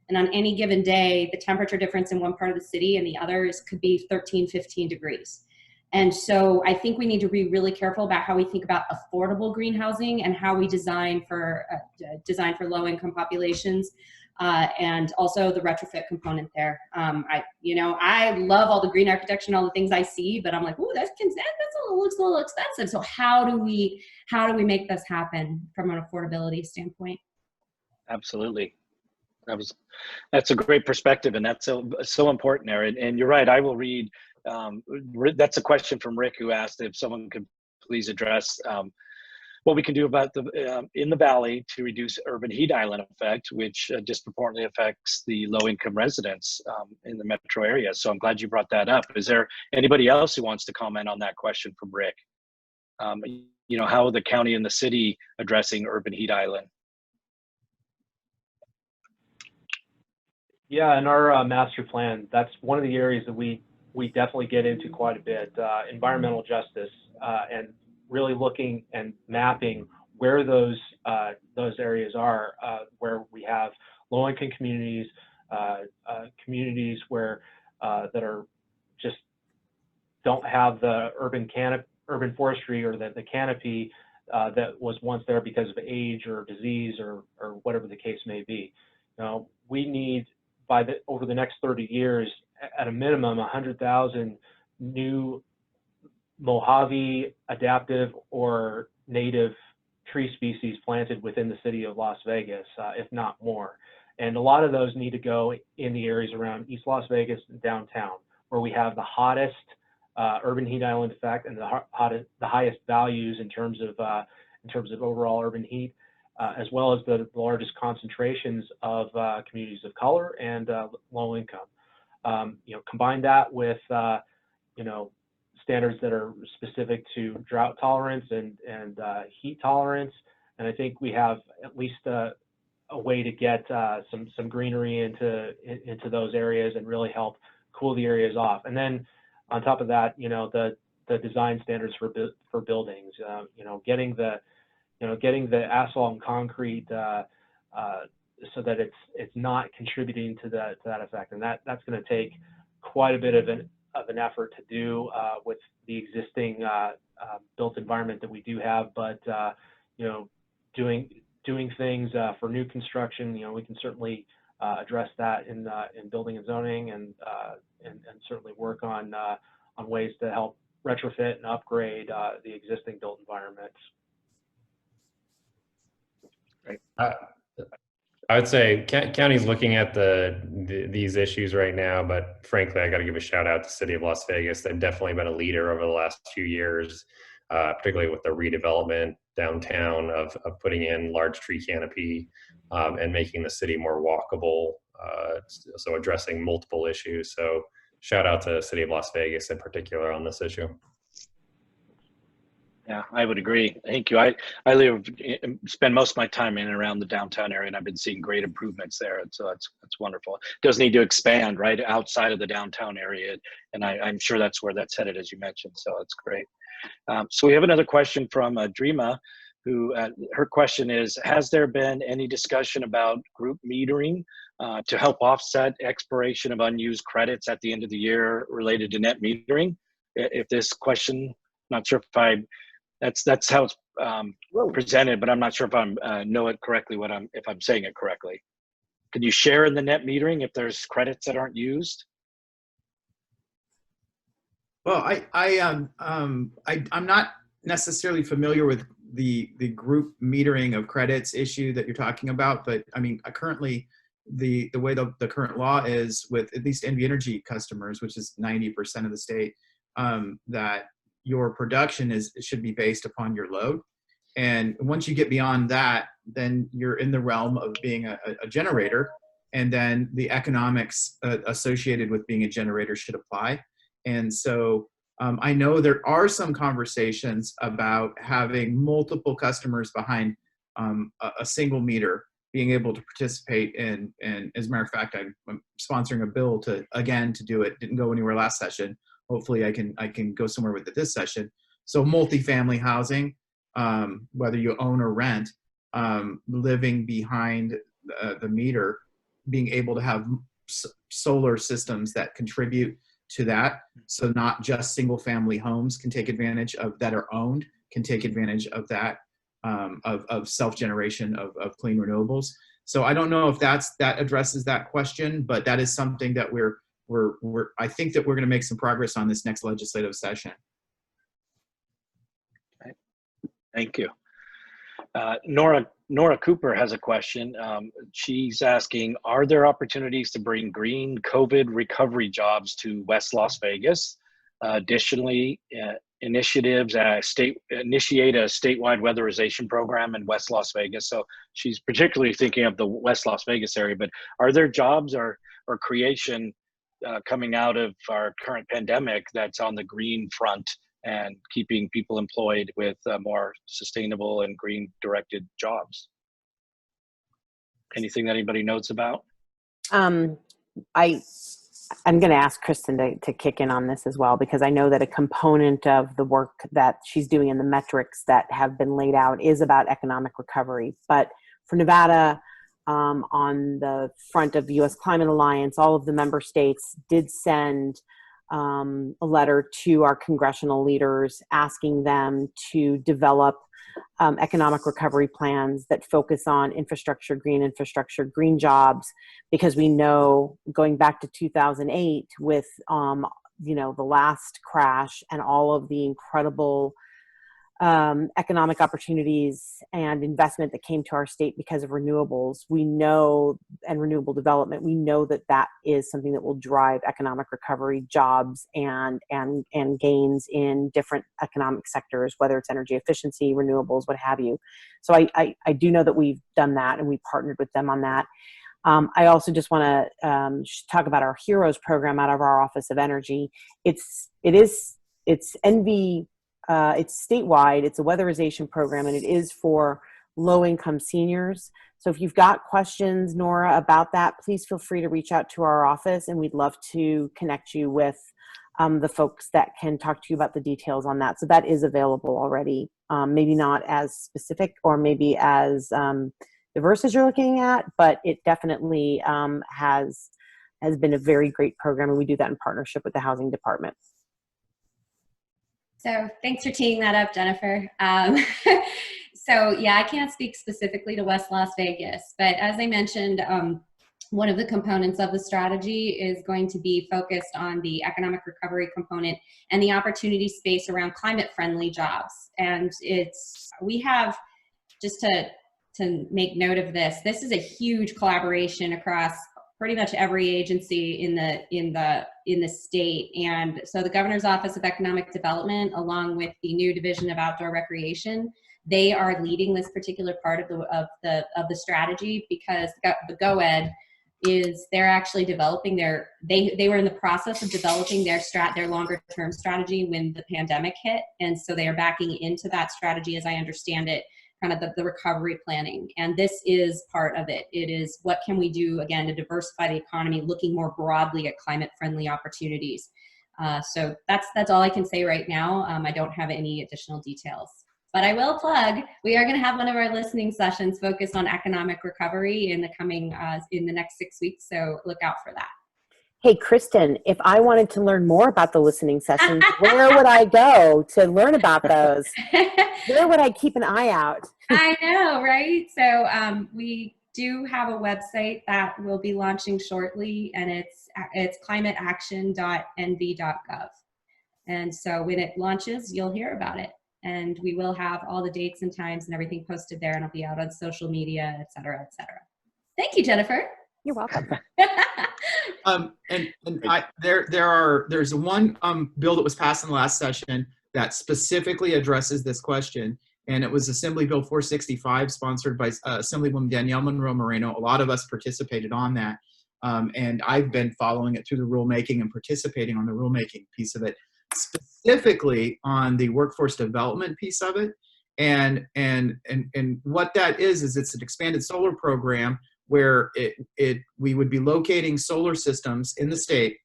And on any given day, the temperature difference in one part of the city and the others could be 13, 15 degrees. And so I think we need to be really careful about how we think about affordable green housing and how we design for low-income populations, and also the retrofit component there. I love all the green architecture and all the things I see, but looks a little expensive. So how do we make this happen from an affordability standpoint? Absolutely. That's a great perspective, and that's so important there. And you're right. I will read. That's a question from Rick, who asked if someone could please address what we can do about in the valley to reduce urban heat island effect, which disproportionately affects the low-income residents in the metro area. So I'm glad you brought that up. Is there anybody else who wants to comment on that question from Rick? How the county and the city addressing urban heat island? Yeah, in our master plan, that's one of the areas that we definitely get into quite a bit, environmental justice, and really looking and mapping where those areas are, where we have low-income communities, communities where that are just don't have the urban forestry or the canopy that was once there because of age or disease or whatever the case may be. We need, over the next 30 years, at a minimum, 100,000 new Mojave adaptive or native tree species planted within the city of Las Vegas, if not more. And a lot of those need to go in the areas around East Las Vegas and downtown, where we have the hottest urban heat island effect and the highest values in terms of in terms of overall urban heat, as well as the largest concentrations of communities of color and low income. Combine that with standards that are specific to drought tolerance and heat tolerance, and I think we have at least a way to get some greenery into those areas and really help cool the areas off. And then on top of that, the design standards for buildings, getting the asphalt and concrete so that it's not contributing to that effect, and that's going to take quite a bit of an effort to do with the existing built environment that we do have. But doing things for new construction, we can certainly address that in building and zoning, and certainly work on ways to help retrofit and upgrade the existing built environments. Right. I would say county's looking at these issues right now, but frankly, I got to give a shout out to the city of Las Vegas. They've definitely been a leader over the last few years, particularly with the redevelopment downtown of putting in large tree canopy and making the city more walkable. So addressing multiple issues. So shout out to the city of Las Vegas in particular on this issue. Yeah, I would agree. Thank you. I spend most of my time in and around the downtown area, and I've been seeing great improvements there. And so that's wonderful. It does need to expand right outside of the downtown area, and I'm sure that's where that's headed, as you mentioned. So that's great. So we have another question from Dreama, who her question is: has there been any discussion about group metering to help offset expiration of unused credits at the end of the year related to net metering? If this question, not sure if that's how it's presented, but I'm not sure if I'm know it correctly. If I'm saying it correctly. Can you share in the net metering if there's credits that aren't used? Well, I'm not necessarily familiar with the group metering of credits issue that you're talking about, but I mean, currently the way the current law is with at least NV Energy customers, which is 90% of the state, that your production should be based upon your load. And once you get beyond that, then you're in the realm of being a generator, and then the economics associated with being a generator should apply. And so I know there are some conversations about having multiple customers behind a single meter being able to participate in, and as a matter of fact, I'm sponsoring a bill to do it. Didn't go anywhere last session. Hopefully I can go somewhere with it this session. So multifamily housing, whether you own or rent, living behind the meter, being able to have solar systems that contribute to that. So not just single family homes can take advantage of that, are owned, can take advantage of that, of self-generation of clean renewables. So I don't know if that addresses that question, but that is something that I think that we're going to make some progress on this next legislative session. Okay. Thank you. Nora Cooper has a question. She's asking, are there opportunities to bring green COVID recovery jobs to West Las Vegas? Additionally, initiate a statewide weatherization program in West Las Vegas. So she's particularly thinking of the West Las Vegas area, but are there jobs or creation coming out of our current pandemic that's on the green front and keeping people employed with more sustainable and green directed jobs? Anything that anybody knows about? I'm going to ask Kristen to kick in on this as well, because I know that a component of the work that she's doing and the metrics that have been laid out is about economic recovery. But for Nevada, on the front of U.S. Climate Alliance, all of the member states did send a letter to our congressional leaders asking them to develop economic recovery plans that focus on infrastructure, green jobs, because we know, going back to 2008 with the last crash and all of the incredible economic opportunities and investment that came to our state because of renewables, we know, and renewable development, we know that that is something that will drive economic recovery, jobs, and gains in different economic sectors, whether it's energy efficiency, renewables, what have you. So I do know that we've done that, and we partnered with them on that. I also just want to talk about our Heroes program out of our Office of Energy. It's statewide. It's a weatherization program, and it is for low-income seniors. So if you've got questions, Nora, about that, please feel free to reach out to our office, and we'd love to connect you with the folks that can talk to you about the details on that. So that is available already. Maybe not as specific or maybe as diverse as you're looking at, but it definitely has been a very great program, and we do that in partnership with the Housing Department. So thanks for teeing that up, Jennifer. So yeah, I can't speak specifically to West Las Vegas, but as I mentioned, one of the components of the strategy is going to be focused on the economic recovery component and the opportunity space around climate-friendly jobs. And we have, just to make note of this is a huge collaboration across pretty much every agency in the state. And so the Governor's Office of Economic Development, along with the new Division of Outdoor Recreation, they are leading this particular part of the strategy, because the GOED they're actually developing they were in the process of developing their longer term strategy when the pandemic hit, and so they are backing into that strategy, as I understand it, kind of the recovery planning. And this is part of it. It is, what can we do, again, to diversify the economy, looking more broadly at climate-friendly opportunities. So that's all I can say right now. I don't have any additional details. But I will plug, we are going to have one of our listening sessions focused on economic recovery in the next 6 weeks, so look out for that. Hey, Kristen, if I wanted to learn more about the listening sessions, where would I go to learn about those? Where would I keep an eye out? I know, right? So we do have a website that will be launching shortly, and it's climateaction.nv.gov. And so when it launches, you'll hear about it. And we will have all the dates and times and everything posted there, and it'll be out on social media, et cetera, et cetera. Thank you, Jennifer. You're welcome. There's one bill that was passed in the last session that specifically addresses this question, and it was Assembly Bill 465, sponsored by Assemblywoman Danielle Monroe Moreno. A lot of us participated on that, and I've been following it through the rulemaking and participating on the rulemaking piece of it, specifically on the workforce development piece of it. And what that is it's an expanded solar program where we would be locating solar systems in the state,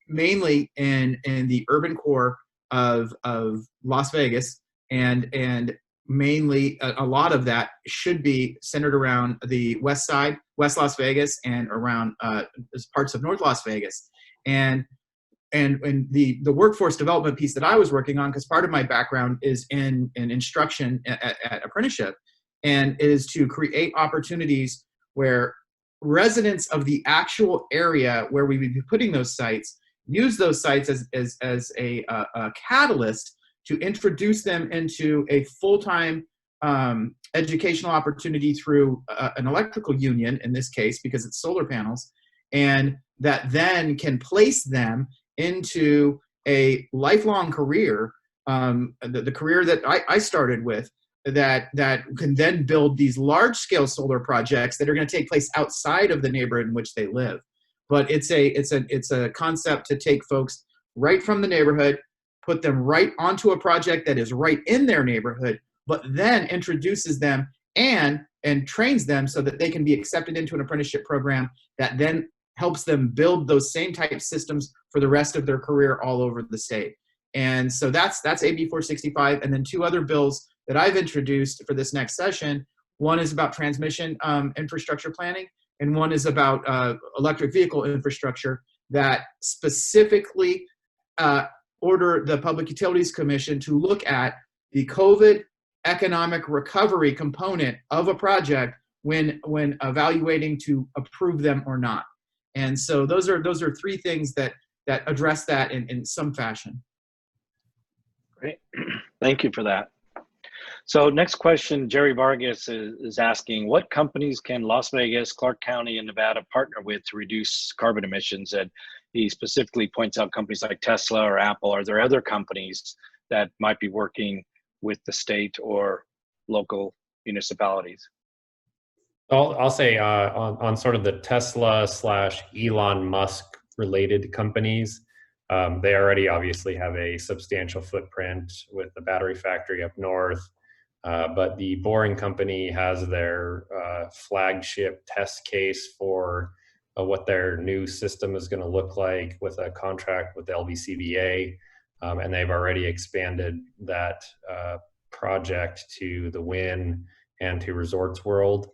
mainly in the urban core of Las Vegas, and mainly a lot of that should be centered around the west side, West Las Vegas, and around parts of North Las Vegas. And the workforce development piece that I was working on, because part of my background is in instruction at apprenticeship, and it is to create opportunities where residents of the actual area where we would be putting those sites use those sites as a catalyst to introduce them into a full-time educational opportunity through an electrical union, in this case, because it's solar panels, and that then can place them into a lifelong career, the career that I started with, that can then build these large-scale solar projects that are going to take place outside of the neighborhood in which they live. But it's a concept to take folks right from the neighborhood, put them right onto a project that is right in their neighborhood, but then introduces them and trains them so that they can be accepted into an apprenticeship program that then helps them build those same type systems for the rest of their career all over the state. And so that's AB 465. And then two other bills that I've introduced for this next session. One is about transmission infrastructure planning, and one is about electric vehicle infrastructure that specifically order the Public Utilities Commission to look at the COVID economic recovery component of a project when evaluating to approve them or not. And so those are three things that address that in some fashion. Great. Thank you for that. So next question, Jerry Vargas is asking, what companies can Las Vegas, Clark County, and Nevada partner with to reduce carbon emissions? And he specifically points out companies like Tesla or Apple. Are there other companies that might be working with the state or local municipalities? I'll say on sort of the Tesla / Elon Musk related companies, they already obviously have a substantial footprint with the battery factory up north. But the Boring Company has their flagship test case for what their new system is going to look like with a contract with the LVCVA. And they've already expanded that project to the Wynn and to Resorts World.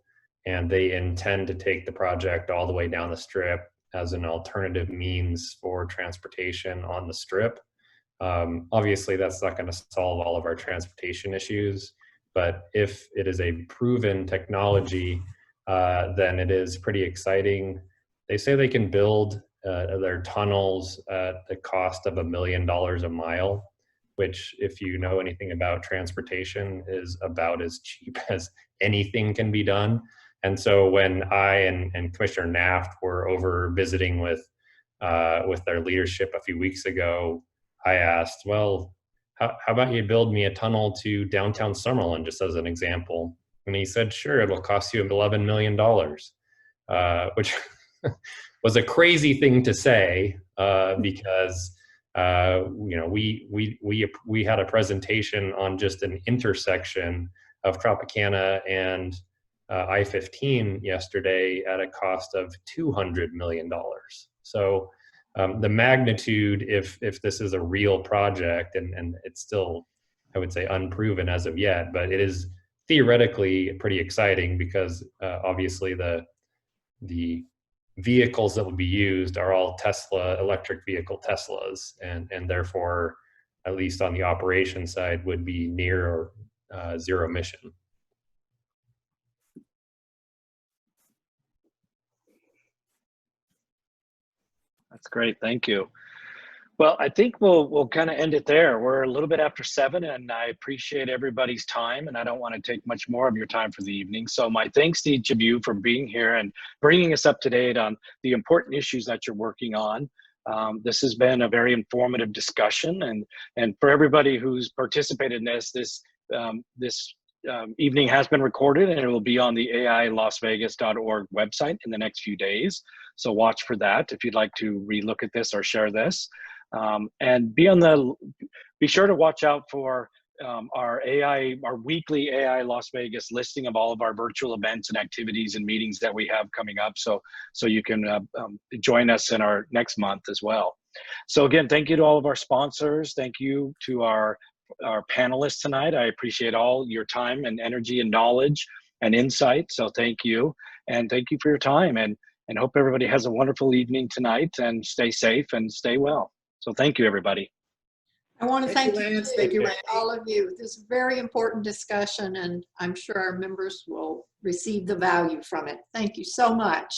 And they intend to take the project all the way down the Strip as an alternative means for transportation on the Strip. Obviously, that's not going to solve all of our transportation issues, but if it is a proven technology, then it is pretty exciting. They say they can build their tunnels at the cost of $1 million a mile, which, if you know anything about transportation, is about as cheap as anything can be done. And so when I and Commissioner Naft were over visiting with their leadership a few weeks ago, I asked, well, how about you build me a tunnel to downtown Summerlin, just as an example? And he said, sure, it'll cost you $11 million, which was a crazy thing to say because we had a presentation on just an intersection of Tropicana and I-15 yesterday at a cost of $200 million. So the magnitude, if this is a real project, and it's still, I would say, unproven as of yet, but it is theoretically pretty exciting because obviously the vehicles that will be used are all Tesla, electric vehicle Teslas, and therefore, at least on the operation side, would be near or zero emission. That's great, thank you. Well, I think we'll kind of end it there. We're a little bit after 7, and I appreciate everybody's time, and I don't want to take much more of your time for the evening. So my thanks to each of you for being here and bringing us up to date on the important issues that you're working on. This has been a very informative discussion, and for everybody who's participated in this evening has been recorded, and it will be on the AILasvegas.org website in the next few days. So watch for that if you'd like to relook at this or share this. And be sure to watch out for our weekly AI Las Vegas listing of all of our virtual events and activities and meetings that we have coming up. So you can join us in our next month as well. So again, thank you to all of our sponsors. Thank you to our panelists tonight. I appreciate all your time and energy and knowledge and insight. So thank you. And thank you for your time, and hope everybody has a wonderful evening tonight, and stay safe and stay well. So thank you, everybody. I want to thank you, Lance. Thank you, Randy. all of you. This is a very important discussion, and I'm sure our members will receive the value from it. Thank you so much.